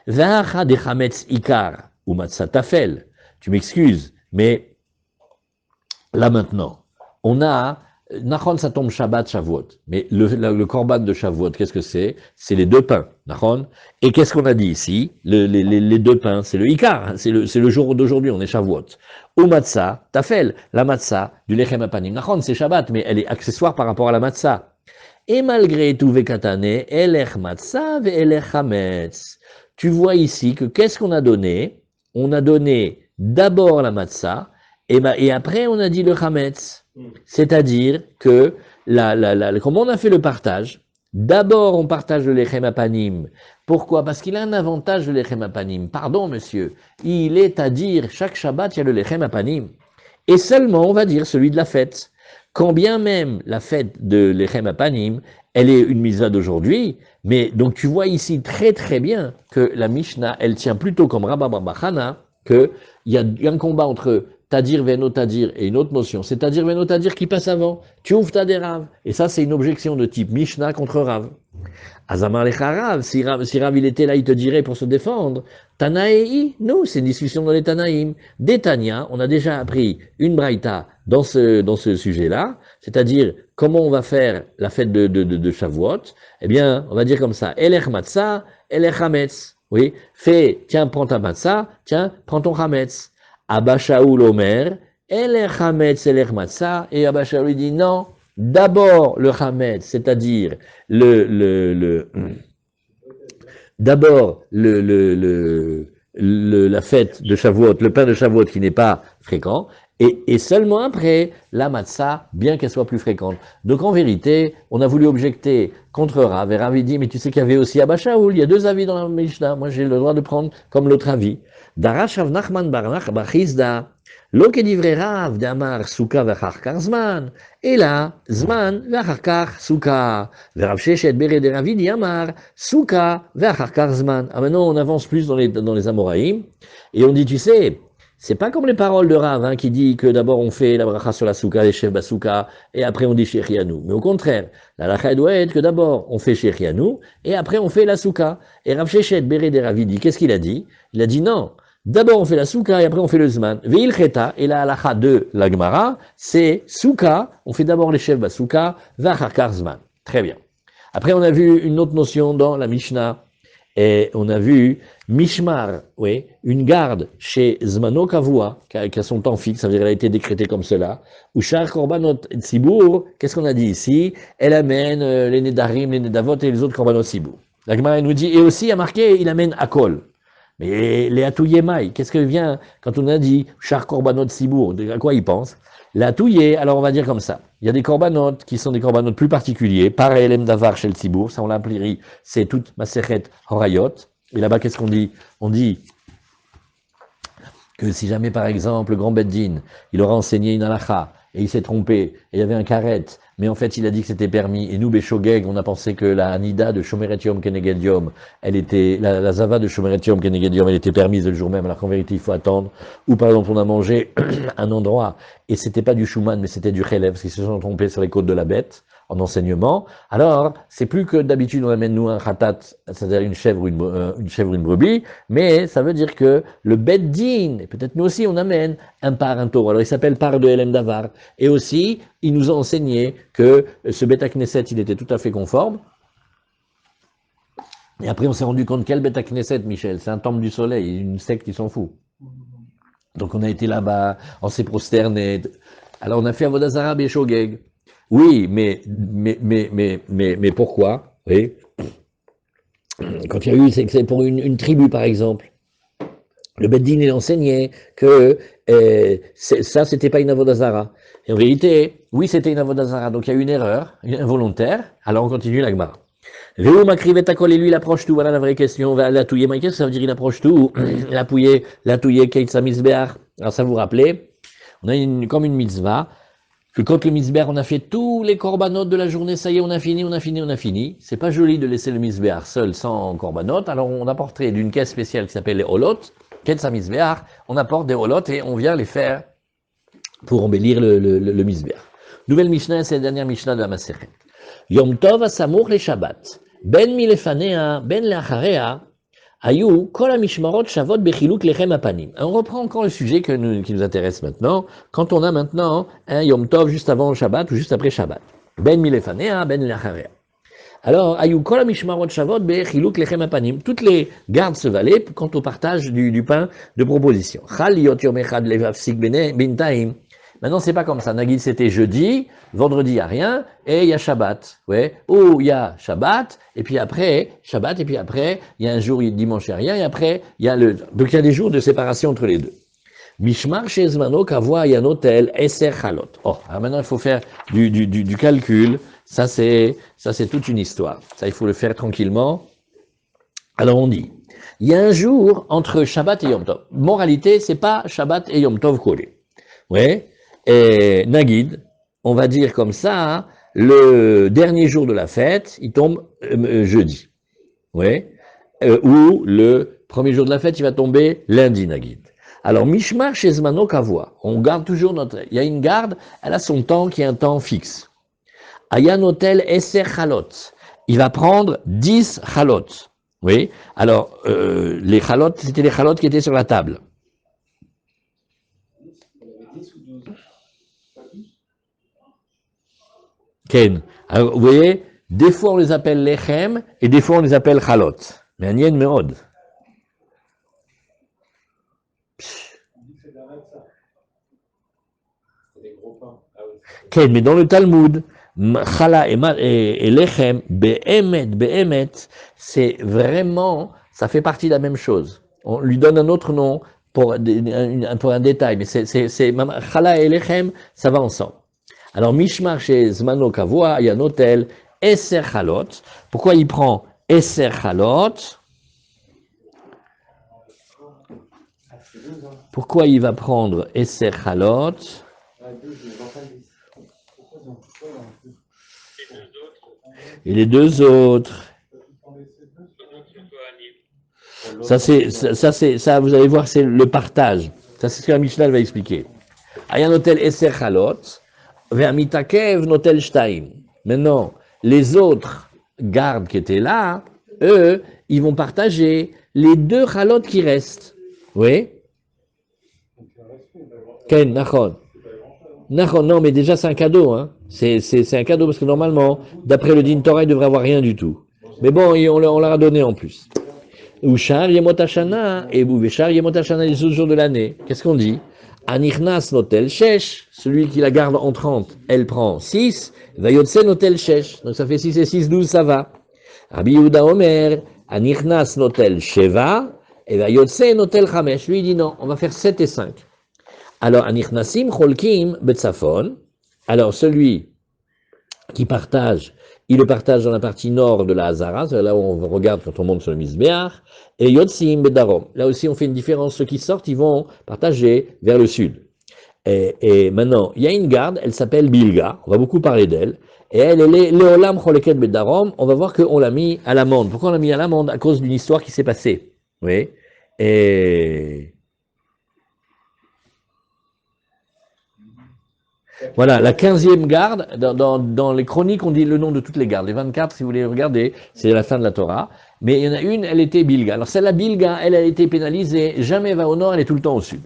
Vacha de Hametz Ikar, ou Matzah Tafel. Tu m'excuses, mais là maintenant, on a, Nachon ça tombe Shabbat, Shavuot. Mais le korban de Shavuot, qu'est-ce que c'est? C'est les deux pains, Nachon. Et qu'est-ce qu'on a dit ici? Les deux pains, c'est le Ikar, c'est le jour d'aujourd'hui, on est Shavuot. Ou matzah, tafel, la matzah du lechem apanim. Nachon, c'est Shabbat, mais elle est accessoire par rapport à la matzah. Et malgré tout, vekatane, elech matzah ve elech hametz. Tu vois ici que qu'est-ce qu'on a donné? On a donné d'abord la matzah, et après on a dit le hametz. C'est-à-dire que, comment on a fait le partage? D'abord, on partage le lechem apanim. Pourquoi? Parce qu'il a un avantage, le lechem apanim. Pardon, monsieur. Il est à dire, chaque Shabbat, il y a le lechem apanim. Et seulement, on va dire, celui de la fête. Quand bien même la fête de lechem apanim, elle est une mitzvah d'aujourd'hui, mais donc tu vois ici très très bien que la Mishnah, elle tient plutôt comme Rabba Bar Chana, qu'il y a un combat entre Tadir, Veno, Tadir, et une autre notion, c'est Tadir, Veno, Tadir qui passe avant. Tu ouvres ta des Rav. Et ça, c'est une objection de type Mishnah contre Rav. Azamar lecha Rav, si Rav il était là, il te dirait pour se défendre. Tanaei, nous, c'est une discussion dans les Tanaïm. Des Tania, on a déjà appris une braïta dans ce sujet-là, c'est-à-dire comment on va faire la fête de Shavuot. Eh bien, on va dire comme ça, Elech Matzah, Elech Hametz. Oui, tiens, prends ta Matzah, tiens, prends ton Hametz. Abba Shaoul Omer, Elech Hametz, Elech Matzah, et Abba Shaoul dit non, d'abord le Hametz, c'est-à-dire d'abord la fête de Shavuot, le pain de Shavuot qui n'est pas fréquent, et seulement après la matzah, bien qu'elle soit plus fréquente. Donc en vérité, on a voulu objecter contre Rav, et Rav dit, mais tu sais qu'il y avait aussi Abba Shaoul, il y a deux avis dans la Mishnah, moi j'ai le droit de prendre comme l'autre avis. Darashav Nachman bar Chizda, lo kedivre Rav d'Amar Souka v'acharkar Zman, et là, Zman v'acharkar Souka, v'Rav Sheshet Bere de Ravidi Amar Souka v'acharkar Zman. Ah maintenant on avance plus dans les Amoraïm, et on dit, tu sais, c'est pas comme les paroles de Rav, hein, qui dit que d'abord on fait la bracha sur la Souka, les chefs Basouka, et après on dit Shechianou. Mais au contraire, la lacha doit être que d'abord on fait Shechianou, et après on fait la Souka. Et Rav Sheshet Bere de Ravidi, qu'est-ce qu'il a dit? Il a dit non. D'abord on fait la Souka et après on fait le Zman. Ve'il cheta, et la halacha de la Gemara, c'est Souka, on fait d'abord les chefs Basouka, v'acharkar Zman. Très bien. Après on a vu une autre notion dans la Mishnah, et on a vu Mishmar, oui, une garde chez Zmano Kavua, qui a son temps fixe, ça veut dire qu'elle a été décrétée comme cela, ou Shar Korbanot Tzibour, qu'est-ce qu'on a dit ici? Elle amène les Nedarim, les Nedavot et les autres Korbanot Tzibour. La Gemara nous dit, et aussi il y a marqué, il amène Akol. Mais les Atouyemai, qu'est-ce que vient quand on a dit Shar Korbanot Sibour? À quoi il pense? Les Atouyé, alors on va dire comme ça. Il y a des Korbanot qui sont des Korbanot plus particuliers, par Elem Davar chez le Sibour, ça on l'a appris, c'est toute Masechet Horayot. Et là-bas, qu'est-ce qu'on dit? On dit que si jamais, par exemple, le grand Beddin, il aura enseigné une halakha, et il s'est trompé, et il y avait un karet, mais en fait il a dit que c'était permis, et nous, Béchogeg, on a pensé que la Hanida de Shomeret Yom Keneged Yom, elle était, la Zava de Shomeret Yom Keneged Yom, elle était permise le jour même, alors qu'en vérité il faut attendre. Ou par exemple on a mangé un endroit, et c'était pas du Shuman, mais c'était du Chelev, parce qu'ils se sont trompés sur les côtes de la bête. en enseignement, alors c'est plus que d'habitude on amène nous un khatat, c'est-à-dire une chèvre ou une brebis, mais ça veut dire que le beddin, et peut-être nous aussi on amène un par, un taureau. Alors il s'appelle par de Elem Davar. Et aussi, il nous a enseigné que ce Beth Knesset, il était tout à fait conforme. Et après on s'est rendu compte quel Beth Knesset, Michel, c'est un temple du soleil, une secte qui s'en fout. Donc on a été là-bas, on s'est prosterné. Alors on a fait Avodah Zarah Beshogeg. Oui, mais pourquoi? Oui. Quand il y a eu, c'est pour une tribu par exemple. Le Beddin il enseignait que ça c'était pas une Avodah Zarah. Et en réalité, oui c'était une Avodah Zarah. Donc il y a eu une erreur, involontaire. Alors on continue la Gemara. Réou Makrivet Akol et lui il approche tout. Voilà la vraie question. La touiller, qu'est-ce que ça veut dire il approche tout? La touiller Keitsa Misbeach. Alors ça vous rappelez? On a comme une mitzvah. Que quand le misbéar, on a fait tous les korbanot de la journée, ça y est, on a fini. C'est pas joli de laisser le misbéar seul, sans korbanot. Alors on apporterait d'une caisse spéciale qui s'appelle les holot, ketsa misbéar, on apporte des holot et on vient les faire pour embellir le misbéar. Nouvelle Mishnah, c'est la dernière Mishnah de la Masechet. Yom Tov asamour le Shabbat, ben milefanea, ben leacharea, Ayou, kol mishmarot shavot bechiluk lechem apanim. On reprend encore le sujet qui nous intéresse maintenant, quand on a maintenant un Yom Tov juste avant Shabbat ou juste après Shabbat. Ben milefanea, ben lacharea. Alors, Ayou, kol mishmarot shavot bechiluk lechem apanim. Toutes les gardes se valaient quant au partage du pain de proposition. Chal yot yom echad levavsik bintaim. Maintenant, c'est pas comme ça. Nagid, c'était jeudi, vendredi, il n'y a rien, et il y a Shabbat. Ouais. Ou il y a Shabbat, et puis après, il y a un jour, dimanche, il n'y a rien, et après, il y a donc il y a des jours de séparation entre les deux. Mishmar shezmano kavua yanotel eser chalot. Oh, alors maintenant, il faut faire du calcul. Ça, c'est toute une histoire. Ça, il faut le faire tranquillement. Alors, on dit, il y a un jour entre Shabbat et Yom Tov. Moralité, c'est pas Shabbat et Yom Tov collés. Ouais. Et Nagid, on va dire comme ça, le dernier jour de la fête, il tombe jeudi. Ouais. Ou le premier jour de la fête, il va tomber lundi, Nagid. Alors, Mishmar Shezmano Kavua, on garde toujours il y a une garde, elle a son temps qui est un temps fixe. Ayan Hotel Eser Chalot, il va prendre 10 Chalot. Oui. Alors, les Chalot, c'était les Chalot qui étaient sur la table. Ken. Alors, vous voyez, des fois on les appelle lechem et des fois on les appelle chalot. Mais un yen meod. Ken, mais dans le Talmud, chala et lechem, behemet, c'est vraiment, ça fait partie de la même chose. On lui donne un autre nom pour un détail, mais c'est chala et lechem, ça va ensemble. Alors, Mishmar chez Zmano Kavua, il y a un hôtel, Eser Chalot. Pourquoi il prend Eser Chalot? Pourquoi il va prendre Eser Chalot? Et les deux autres? Ça, vous allez voir, c'est le partage. Ça, c'est ce que la Mishnah va expliquer. Il y a un hôtel Eser Chalot. Maintenant, les autres gardes qui étaient là, eux, ils vont partager les deux chalotes qui restent. Oui? Ken, Nachon. Nachon, non, mais déjà c'est un cadeau. Hein. C'est un cadeau parce que normalement, d'après le Din Torah, il ne devrait avoir rien du tout. Mais bon, on leur a donné en plus. Ushar Yemot Hashana et Bouveshar Yemot Hashana les autres jours de l'année. Qu'est-ce qu'on dit? Anichnas notel shesh, celui qui la garde en 30, elle prend 6, vayotse notel shesh, donc ça fait 6 et 6, 12, ça va. Rabbi Yehuda Omer, Anichnas notel sheva, et vayotse notel chamesh, lui il dit non, on va faire 7 et 5. Alors, Anichnasim cholkim betzafon, alors celui qui partage, il le partage dans la partie nord de la Hazara, c'est là où on regarde quand on monte sur le Mizbeach, et Yotsim Bedarom. Là aussi, on fait une différence. Ceux qui sortent, ils vont partager vers le sud. Et maintenant, il y a une garde, elle s'appelle Bilga, on va beaucoup parler d'elle, et elle est Leolam Choleket Bedarom, on va voir qu'on l'a mis à l'amende. Pourquoi on l'a mis à l'amende? À cause d'une histoire qui s'est passée. Oui. Et Voilà, la 15e garde, dans les chroniques, on dit le nom de toutes les gardes. Les 24, si vous les regardez, c'est la fin de la Torah. Mais il y en a une, elle était Bilga. Alors celle-là, Bilga, elle a été pénalisée, jamais va au nord, elle est tout le temps au sud.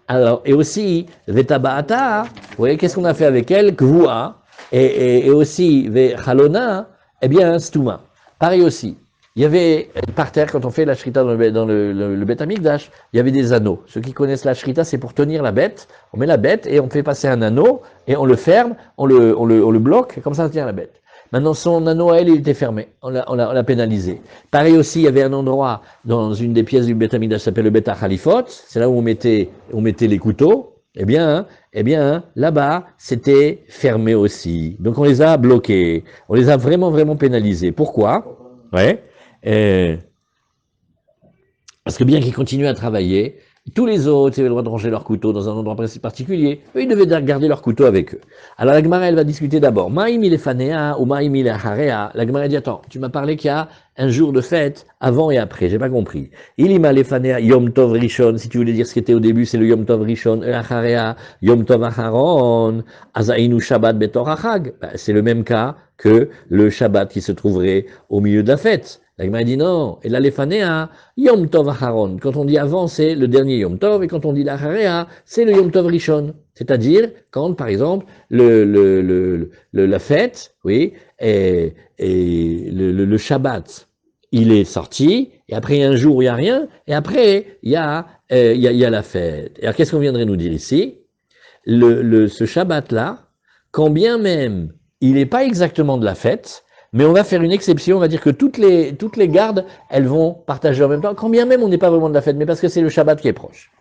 Alors, et aussi, Vetabaata, vous voyez, qu'est-ce qu'on a fait avec elle? Kvua, et aussi, Vechalona, eh bien, Stuma. Pareil aussi. Il y avait, par terre, quand on fait la shrita dans le Beth Amikdash, il y avait des anneaux. Ceux qui connaissent la shrita, c'est pour tenir la bête. On met la bête et on fait passer un anneau, et on le ferme, on le bloque, et comme ça, on tient la bête. Maintenant, son anneau à elle, il était fermé. On l'a pénalisé. Pareil aussi, il y avait un endroit dans une des pièces du Beth Amikdash qui s'appelle le Beth Khalifot. C'est là où on mettait les couteaux. Eh bien, là-bas, c'était fermé aussi. Donc, on les a bloqués. On les a vraiment, vraiment pénalisés. Pourquoi? Ouais. Parce que bien qu'ils continuaient à travailler, tous les autres avaient le droit de ranger leur couteau dans un endroit particulier. Eux, ils devaient garder leur couteau avec eux. Alors la Gemara, elle va discuter d'abord. Maïm il est fanéa ou maïm il est harea. La Gemara dit, attends, tu m'as parlé qu'il y a un jour de fête avant et après. J'ai pas compris. Il y m'a les fanéa Yom Tov Rishon. Si tu voulais dire ce qui était au début, c'est le Yom Tov Rishon. Et harea Yom Tov Aharon. Azainu Shabbat Betor Achag. C'est le même cas que le Shabbat qui se trouverait au milieu de la fête. La Gemara dit non, et la lefanéa, Yom Tov Aharon. Quand on dit avant, c'est le dernier Yom Tov, et quand on dit l'Acharea, c'est le Yom Tov Rishon. C'est-à-dire, quand, par exemple, la fête, oui, et le Shabbat, il est sorti, et après il y a un jour où il n'y a rien, et après il y a la fête. Et alors qu'est-ce qu'on viendrait nous dire ici? Ce Shabbat-là, quand bien même il n'est pas exactement de la fête, mais on va faire une exception, on va dire que toutes les gardes, elles vont partager en même temps, quand bien même on n'est pas vraiment de la fête, mais parce que c'est le Shabbat qui est proche.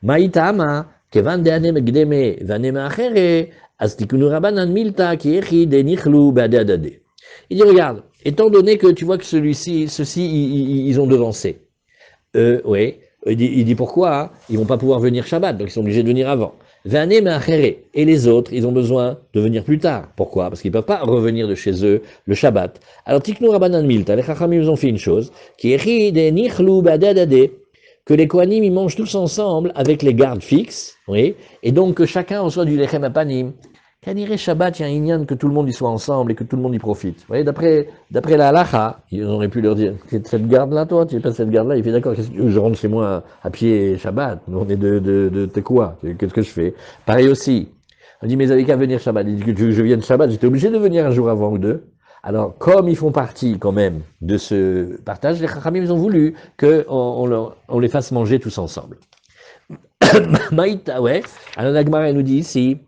Maïtama, kevan de'anem gdeme, vanem achere, astikunu rabanan milta, ki echi de nichlu badadade. Il dit, regarde, étant donné que tu vois que ceux-ci, ils ont devancé. Oui, il dit pourquoi? Hein, ils vont pas pouvoir venir Shabbat, donc ils sont obligés de venir avant. Vanem achere, et les autres, ils ont besoin de venir plus tard. Pourquoi? Parce qu'ils ne peuvent pas revenir de chez eux le Shabbat. Alors, Tiknu Rabbanan Milta, les Chachamim ont fait une chose, qui est de nichlu badadade, que les Kohanim, ils mangent tous ensemble avec les gardes fixes, oui, et donc que chacun reçoit du lechem apanim. Kaniré Shabbat, il y a un inyan que tout le monde y soit ensemble et que tout le monde y profite. Vous voyez, d'après la halacha, ils auraient pu leur dire, cette garde-là, toi, tu es pas cette garde-là, il fait d'accord, je rentre chez moi à pied Shabbat, nous on est de quoi, qu'est-ce que je fais? Pareil aussi, on dit, mais ils avaient qu'à venir Shabbat, ils disent que tu veux que je vienne Shabbat, j'étais obligé de venir un jour avant ou deux. Alors, comme ils font partie quand même de ce partage, les Chachamim, ils ont voulu qu'on les fasse manger tous ensemble. Maïta, ouais, alors la Gemara, elle nous dit ici,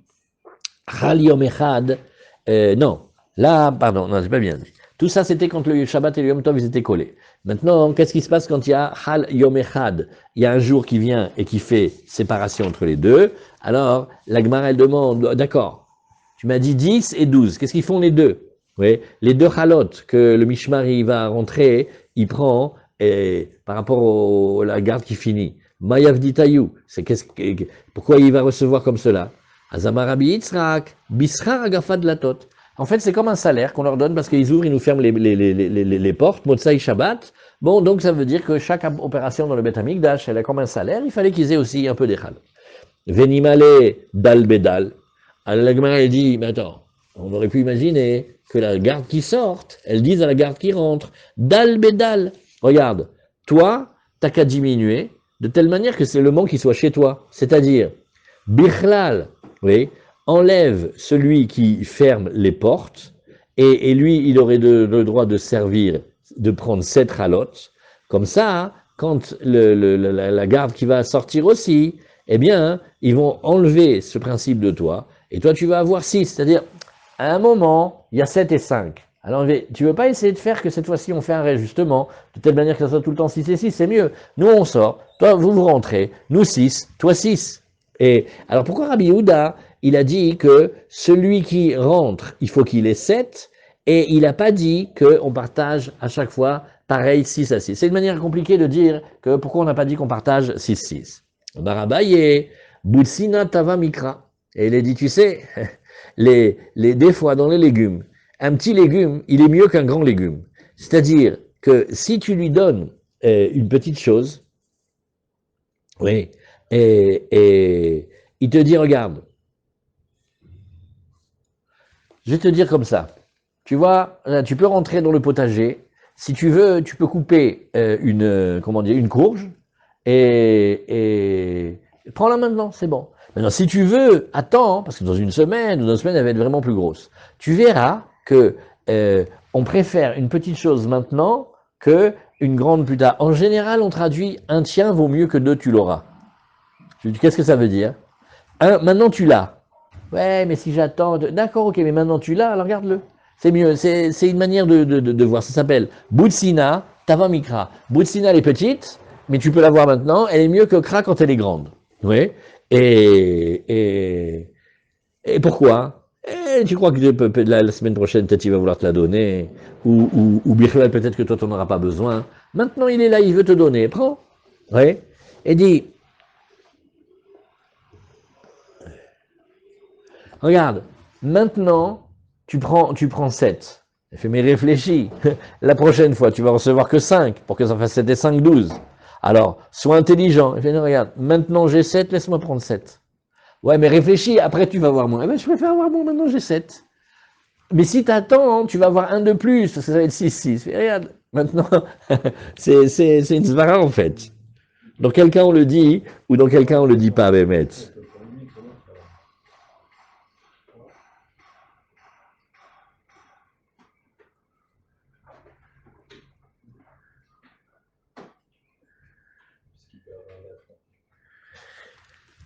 Chal Yom Echad, non, là, pardon, non, j'ai pas bien dit. Tout ça, c'était quand le Shabbat et le Yom Tov, ils étaient collés. Maintenant, qu'est-ce qui se passe quand il y a Chal Yom Echad? Il y a un jour qui vient et qui fait séparation entre les deux. Alors, la Gemara, elle demande, d'accord, tu m'as dit 10 et 12, qu'est-ce qu'ils font les deux? Oui, les deux Chalot que le Mishmari va rentrer, il prend, et, par rapport à la garde qui finit. Mayav Ditayou, pourquoi il va recevoir comme cela? Azamarabi Yitzhak, Bishar Agafad Latot. En fait, c'est comme un salaire qu'on leur donne parce qu'ils ouvrent, ils nous ferment les portes, Motsai Shabbat. Bon, donc ça veut dire que chaque opération dans le Beth Amikdash, elle a comme un salaire, il fallait qu'ils aient aussi un peu des chal. Venimale Dal Bedal. Alors la Gemara, elle dit, mais attends, on aurait pu imaginer que la garde qui sorte, elle dise à la garde qui rentre, Dal Bedal. Regarde, toi, t'as qu'à diminuer de telle manière que c'est le manque qui soit chez toi. C'est-à-dire, Bichlal, oui, enlève celui qui ferme les portes, et lui, il aurait le droit de servir, de prendre 7 chalotes. Comme ça, quand la garde qui va sortir aussi, eh bien, ils vont enlever ce principe de toi, et toi, tu vas avoir 6. C'est-à-dire, à un moment, il y a 7 et 5. Alors, tu ne veux pas essayer de faire que cette fois-ci, on fait un réajustement, de telle manière que ça soit tout le temps 6 et 6, c'est mieux. Nous, on sort, toi, vous rentrez, nous 6, toi 6. Et alors, pourquoi Rabbi Yehuda, il a dit que celui qui rentre, il faut qu'il ait 7, et il n'a pas dit qu'on partage à chaque fois pareil 6 à 6. C'est une manière compliquée de dire que pourquoi on n'a pas dit qu'on partage 6-6. Barabaye, Boutsina Tava Mikra. Et il a dit, tu sais, des fois dans les légumes, un petit légume, il est mieux qu'un grand légume. C'est-à-dire que si tu lui donnes une petite chose, oui, et il te dit, regarde, je vais te dire comme ça. Tu vois, là, tu peux rentrer dans le potager. Si tu veux, tu peux couper une courge et prends-la maintenant, c'est bon. Maintenant, si tu veux, attends, parce que dans une semaine ou 2 semaines, elle va être vraiment plus grosse. Tu verras que on préfère une petite chose maintenant que une grande plus tard. En général, on traduit un tien vaut mieux que 2, tu l'auras. Qu'est-ce que ça veut dire? Maintenant tu l'as. Ouais, mais si j'attends, d'accord, ok, mais maintenant tu l'as, alors regarde-le. C'est mieux, c'est une manière de voir. Ça s'appelle Boutsina, Tava Mikra. Boutsina, elle est petite, mais tu peux la voir maintenant. Elle est mieux que Kra quand elle est grande. Oui. Et pourquoi? Tu crois que la semaine prochaine, peut-être il va vouloir te la donner, ou Birchel, peut-être que toi, tu n'en auras pas besoin. Maintenant, il est là, il veut te donner. Prends. Oui. Et dis, regarde, maintenant, tu prends 7. Il fait, mais réfléchis. La prochaine fois, tu vas recevoir que 5, pour que ça fasse 7 et 5, 12. Alors, sois intelligent. Il fait, non, regarde, maintenant j'ai 7, laisse-moi prendre 7. Ouais, mais réfléchis, après tu vas avoir moins. Eh ben, je préfère avoir moins, maintenant j'ai 7. Mais si tu attends, tu vas avoir un de plus, parce que ça va être 6, 6. Regarde, maintenant, c'est une svara en fait. Dans quel cas on le dit, ou dans quel cas on le dit pas, Bémet?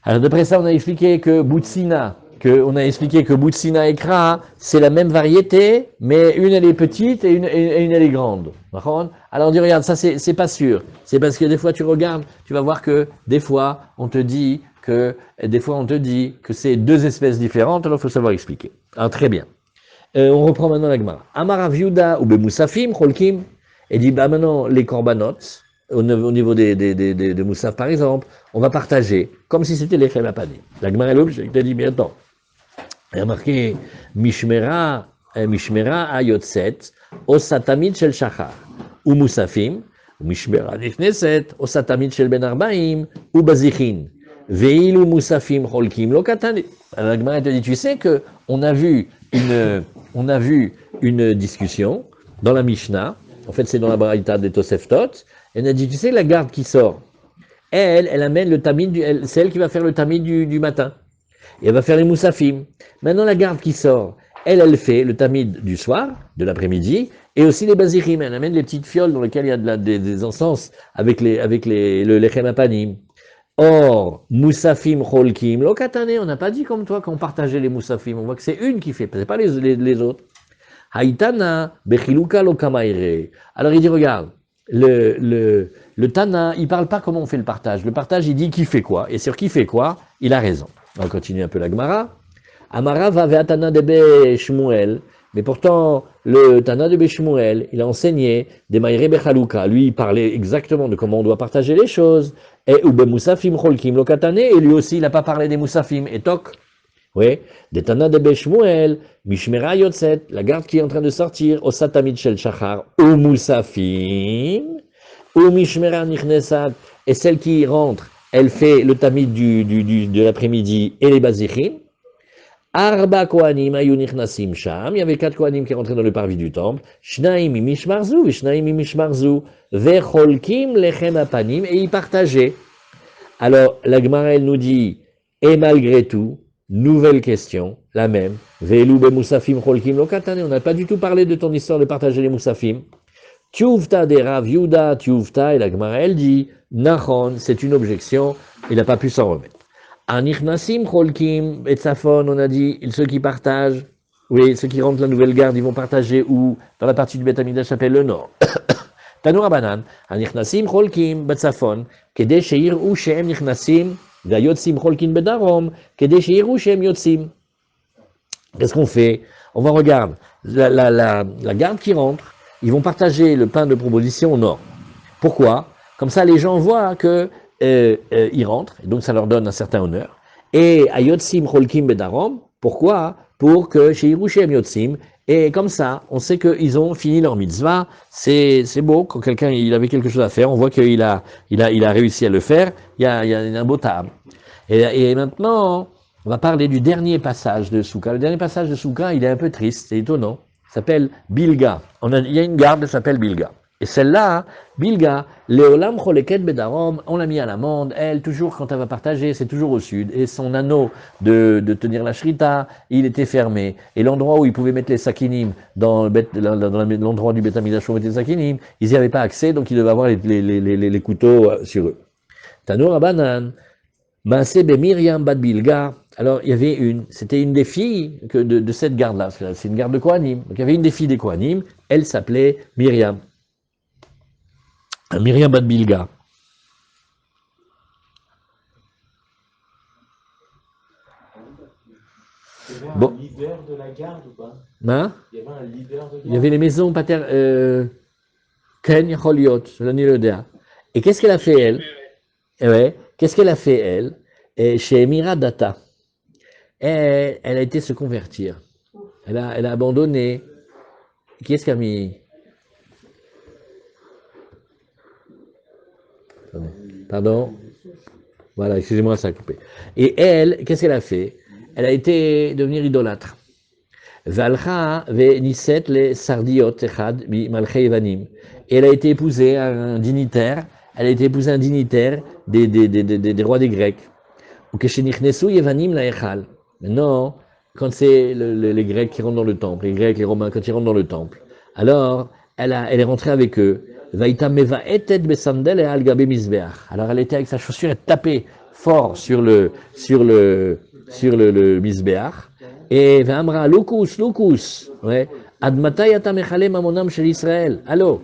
Alors d'après ça, on a expliqué que Boutsina et Kra, c'est la même variété, mais une elle est petite et une elle est grande. Alors on dit, regarde, ça c'est pas sûr. C'est parce que des fois tu regardes, tu vas voir que des fois on te dit que c'est 2 espèces différentes, alors il faut savoir expliquer. Alors très bien. On reprend maintenant la Gemara. Amara Viuda ou Bemoussafim, Cholkim, et dit, bah maintenant les corbanotes, au niveau des moussaf par exemple, on va partager, comme si c'était les Chemapanim. La Gemara elle te dit, mais attends, il y a marqué Mishmera Ayotzet, Osatamid Shel Shachar, ou Moussafim, ou Mishmera Nichneset, Osatamid Shel Ben Arbaim, ou Bazichin, Veil ou Moussafim Cholkim Lokatane. La Gemara te dit, tu sais que on a vu une discussion dans la Mishnah, en fait c'est dans la Baraita des Toseftot, et on a dit, tu sais, la garde qui sort, elle amène le tamid, c'est elle qui va faire le tamid du matin. Et elle va faire les moussafim. Maintenant, la garde qui sort, elle fait le tamid du soir, de l'après-midi, et aussi les bazirim. Elle amène les petites fioles dans lesquelles il y a des encens avec le lechem apanim. Or, moussafim cholkim, lokatane, on n'a pas dit comme toi qu'on partageait les moussafim. On voit que c'est une qui fait, c'est pas les autres. Haïtana, bechiluka lokamaire. Alors il dit, regarde, le Tana, il parle pas comment on fait le partage. Le partage, il dit qui fait quoi. Et sur qui fait quoi, il a raison. On va continuer un peu la Gemara. Amara va vers Tana de Beshmuel. Mais pourtant, le Tana de Beshmuel, il a enseigné des Maïre Bechaluka. Lui, il parlait exactement de comment on doit partager les choses. Et Ube Moussafim Cholkim Lokatane. Et lui aussi, il n'a pas parlé des Moussafim. Et toc. Oui, des Tana de Beshmuel, Mishmera Yotzet, la garde qui est en train de sortir, Osatamid Shel Shachar, ou Moussafim, ou Mishmera Nichnesat, et celle qui rentre, elle fait le tamid de l'après-midi et les bazichim. Arba Kohanim ayu nichnasim sham, il y avait 4 Kohanim qui rentraient dans le parvis du temple, Shnaim mishmarzu, Shnaim mishmarzu, Vecholkim lechem apanim, et ils partageaient. Alors, la Gemara, elle nous dit, et malgré tout, nouvelle question, la même. Ve'elu be'moussafim cholkim lokatane. On n'a pas du tout parlé de ton histoire de partager les moussafim. Tiuvta de Rav Yuda, tiuvta, et la Gemara, elle dit, Nachon, c'est une objection, il n'a pas pu s'en remettre. Anichnasim cholkim et Safon, on a dit, ceux qui partagent, oui, ceux qui rentrent la nouvelle garde, ils vont partager où? Dans la partie du Beth Amidash s'appelle le nord. Tanoura Banan, Anichnasim cholkim betzafon, kede sheir ou sheem nichnasim, Qu'est-ce qu'on fait? On va regarder. La garde qui rentre, ils vont partager le pain de proposition au nord. Pourquoi? Comme ça, les gens voient que ils rentrent, et donc ça leur donne un certain honneur. Et à Yotzim Cholkim Bedarom, pourquoi? Pour que chez Yerushem Yotzim, et comme ça, on sait qu'ils ont fini leur mitzvah. C'est beau, quand quelqu'un il avait quelque chose à faire, on voit qu'il a réussi à le faire, il y a un beau tam. Et maintenant, on va parler du dernier passage de Souka. Le dernier passage de Souka, il est un peu triste, c'est étonnant. Il s'appelle Bilga. Il y a une garde qui s'appelle Bilga. Et celle-là, Bilga, Léolam Choleket Bedarom, on l'a mis à l'amende. Elle, toujours quand elle va partager, c'est toujours au sud. Et son anneau de tenir la shrita, il était fermé. Et l'endroit où ils pouvaient mettre les sakinim, dans l'endroit du Beth Amikdash où on mettait les sakinim, ils n'y avaient pas accès, donc ils devaient avoir les couteaux sur eux. Tanour Abanan, Maaseh be Miriam Bad Bilga. Alors, il y avait c'était une des filles de cette garde-là. C'est une garde de Kohanim. Donc, il y avait une des filles des Kohanim. Elle s'appelait Myriam. Myriam Bad Bilga. Il y avait Bon. un leader de la garde ou pas? Hein? Il y avait un leader de garde? Il y avait les maisons pater, Ken Yacholiot, je ne le dis. Et qu'est-ce qu'elle a fait, elle? Ouais. Qu'est-ce qu'elle a fait, elle? Et chez Emira Data. Elle a été se convertir. Elle a abandonné. Qui est-ce qui a mis? Pardon? Voilà, excusez-moi, ça a coupé. Et elle, qu'est-ce qu'elle a fait? Elle a été devenir idolâtre. Valcha ve niset le sardiot echad bi malchei Yevanim. Et elle a été épousée à un dignitaire. Elle a été épousée à un dignitaire des rois des Grecs. Ou que chez Nichnesu Yevanim la echal. Maintenant, quand c'est les Grecs qui rentrent dans le temple, les Grecs, les Romains, quand ils rentrent dans le temple, alors elle est rentrée avec eux. Vaïta meva etet besandel et al gabe misbeach. Alors elle était avec sa chaussure et tapait fort sur le misbeach. Et Vamra Lukus, ouais. Admatay atamechale mamonam shel Israël. Allô,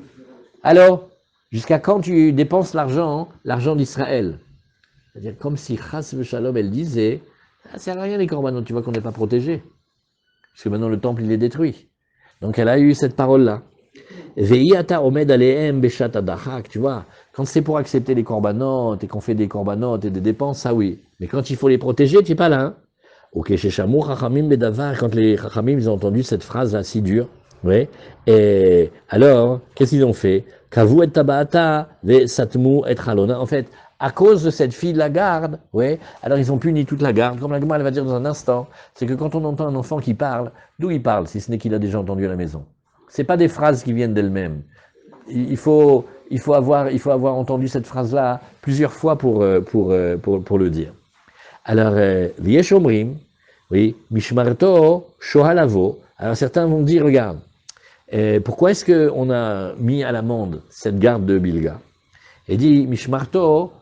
jusqu'à quand tu dépenses l'argent d'Israël? C'est-à-dire comme si Chas v'Shalom elle disait, ça sert à rien les corbanotes, tu vois qu'on n'est pas protégé, parce que maintenant le temple il est détruit. Donc elle a eu cette parole-là. Ve'iyata omed alehem beshat adachak, tu vois, quand c'est pour accepter les corbanotes et qu'on fait des corbanotes et des dépenses, ça oui. Mais quand il faut les protéger, tu n'es pas là. Hein. Ok, chez Chamou, Chachamim Bedavar, quand les Chachamim ils ont entendu cette phrase-là si dure, ouais, et alors, qu'est-ce qu'ils ont fait? Kavu et tabaata, ve satmu et chalona. En fait, à cause de cette fille de la garde, ouais, alors ils ont puni toute la garde. Comme la Gemara elle va dire dans un instant, c'est que quand on entend un enfant qui parle, d'où il parle, si ce n'est qu'il a déjà entendu à la maison? C'est pas des phrases qui viennent d'elles-mêmes. Il faut avoir entendu cette phrase-là plusieurs fois pour le dire. Alors, Viesh Omrim, oui, Mishmarto, Shohalavo. Alors certains vont dire, regarde, pourquoi est-ce qu'on a mis à l'amende cette garde de Bilga? Et dit, Mishmarto,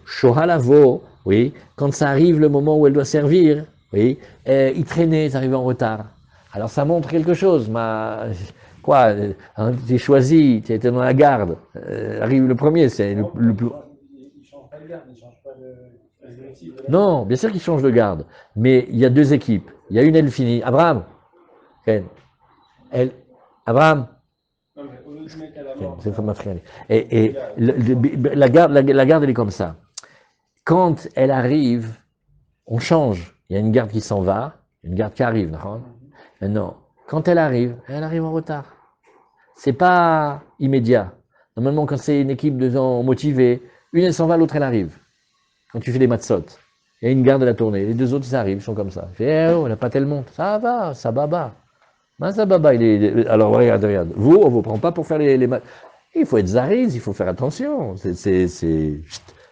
Shohalavo, oui, quand ça arrive le moment où elle doit servir, oui, il traînait, ils arrivaient en retard. Alors ça montre quelque chose, quoi, hein, tu es choisi, tu étais dans la garde, arrive le premier, c'est le plus... Il ne change pas de garde, il ne change pas de... Non, bien sûr qu'il change de garde, mais il y a deux équipes. Il y a une, elle finit. Abraham, Abraham, Non, mais au lieu de mettre à la mort... c'est ma frère. Et la garde, elle est comme ça. Quand elle arrive, on change. Il y a une garde qui s'en va, une garde qui arrive. Maintenant, quand elle arrive en retard. C'est pas immédiat. Normalement, quand c'est une équipe de gens motivés, une elle s'en va, l'autre elle arrive. Quand tu fais des matzot, il y a une garde à la tournée. Les deux autres, ils arrivent, ils sont comme ça. Elle n'a pas tellement. Ça va, ça baba. Ça baba, alors regarde. Vous, on ne vous prend pas pour faire les maths. Il faut être zariz, il faut faire attention. C'est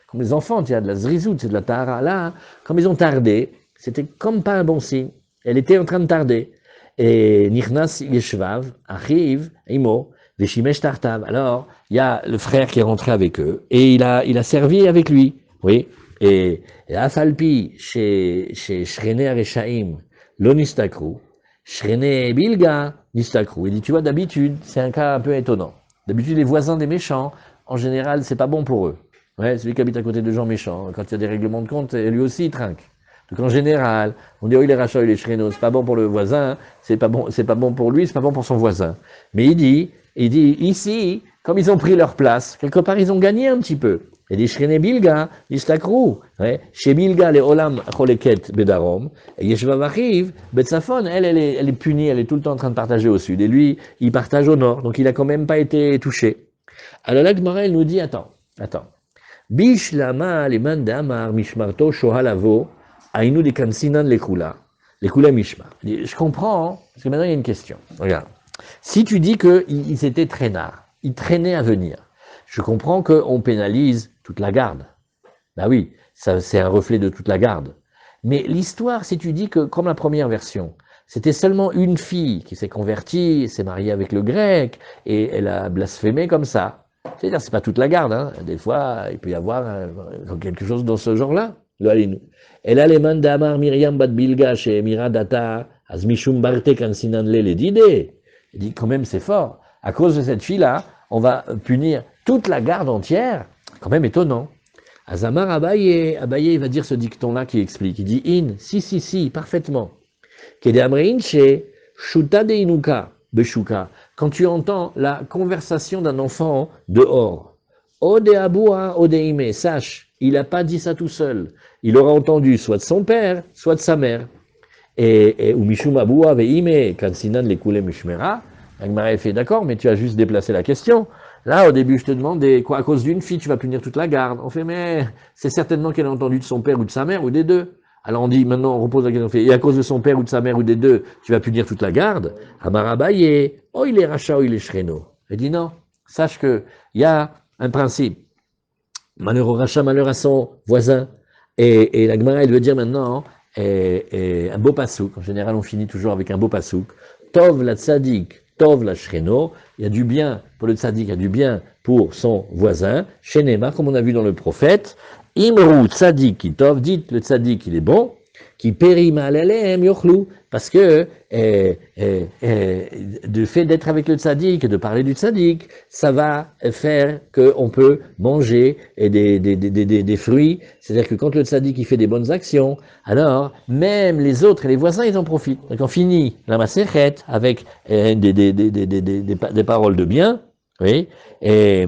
comme les enfants, tu as de la zrizout, c'est de la tahara. Là, comme ils ont tardé, c'était comme pas un bon signe. Elle était en train de tarder. Et Nichnas Yeshvav, Achiv, Imo, Veshimesh Tartav. Alors, il y a le frère qui est rentré avec eux, et il a servi avec lui. Oui. Et Afalpi, chez Shrene Areshaim, Lonistakru, Shrene Bilga, Nistakru. Il dit, tu vois, d'habitude, c'est un cas un peu étonnant. D'habitude, les voisins des méchants, en général, c'est pas bon pour eux. Ouais, celui qui habite à côté de gens méchants, quand il y a des règlements de compte, lui aussi, il trinque. Donc en général, on dit, oh, il est rachat, il est shréno, c'est pas bon pour le voisin, c'est pas bon pour lui, c'est pas bon pour son voisin. Mais il dit, ici, comme ils ont pris leur place, quelque part, ils ont gagné un petit peu. Il dit, shréné bilga, istakru, chez bilga, les olam, choleket, bedarom, et yeshvav achiv, betzafon, elle est punie, elle est tout le temps en train de partager au sud, et lui, il partage au nord, donc il a quand même pas été touché. Alors là, Gemara, elle nous dit, attends. Bishlama, les man d'amar, mishmarto, shohalavo, Aïnou de Kansinan les Kula Mishma. Je comprends, hein, parce que maintenant il y a une question. Regarde. Si tu dis qu'ils étaient traînards, ils traînaient à venir, je comprends qu'on pénalise toute la garde. Ben oui, ça, c'est un reflet de toute la garde. Mais l'histoire, si tu dis que, comme la première version, c'était seulement une fille qui s'est convertie, s'est mariée avec le grec, et elle a blasphémé comme ça. C'est-à-dire, c'est pas toute la garde, hein. Des fois, il peut y avoir quelque chose dans ce genre-là. Lo alinu. Elle a les mains d'Amar Miriam Bat Bilga chez Miradata, Azmishum Barte Kansinan le dide. Il dit, quand même, c'est fort. À cause de cette fille-là, on va punir toute la garde entière. Quand même étonnant. Azamar Abaye, il va dire ce dicton-là qui explique. Il dit, si, parfaitement. Kede Amrein chez Shuta de Inuka, Beshuka. Quand tu entends la conversation d'un enfant dehors, Ode Aboua, Ode Ime, sache, il n'a pas dit ça tout seul. Il aura entendu soit de son père, soit de sa mère. Et Umishum Aboua Veime, Kansinan le Kule Mishmera, Agmara fait d'accord, mais tu as juste déplacé la question. Là, au début, je te demandais, quoi, à cause d'une fille, tu vas punir toute la garde. On fait, mais c'est certainement qu'elle a entendu de son père ou de sa mère ou des deux. Alors on dit, maintenant, on repose la question, on fait, et à cause de son père ou de sa mère ou des deux, tu vas punir toute la garde. Amarabaye, oh, il est rachat, oh, il est shreno. Elle dit non, sache que il y a un principe. Malheur au rachat, malheur à son voisin. Et la Gemara, elle veut dire maintenant, un beau pasouk. En général, on finit toujours avec un beau pasouk. Tov la tzadik, tov la shreno. Il y a du bien pour le tzadik, il y a du bien pour son voisin. Shenema, comme on a vu dans le prophète. Imru tzadik qui tov, dites le tzadik il est bon. Qui périma alelem yochlou. Parce que le fait d'être avec le tzaddik et de parler du tzaddik, ça va faire qu'on peut manger des fruits. C'est-à-dire que quand le tzaddik il fait des bonnes actions, alors même les autres et les voisins ils en profitent. Donc on finit la maserhet avec des paroles de bien, oui, et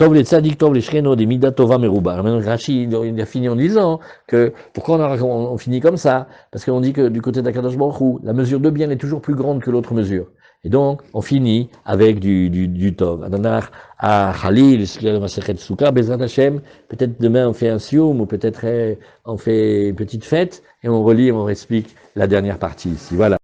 Tov les tzaddik, tov les shreno, des midat tova meruba. Maintenant, Rashi, il a fini en disant que, pourquoi on finit comme ça? Parce qu'on dit que du côté d'Akadosh Baruch Hu, la mesure de bien est toujours plus grande que l'autre mesure. Et donc, on finit avec du tov. Adanar, à Khalil, Masechet Souka, Bezrat Hashem, peut-être demain on fait un sioum, ou peut-être on fait une petite fête, et on relit et on explique la dernière partie ici. Voilà.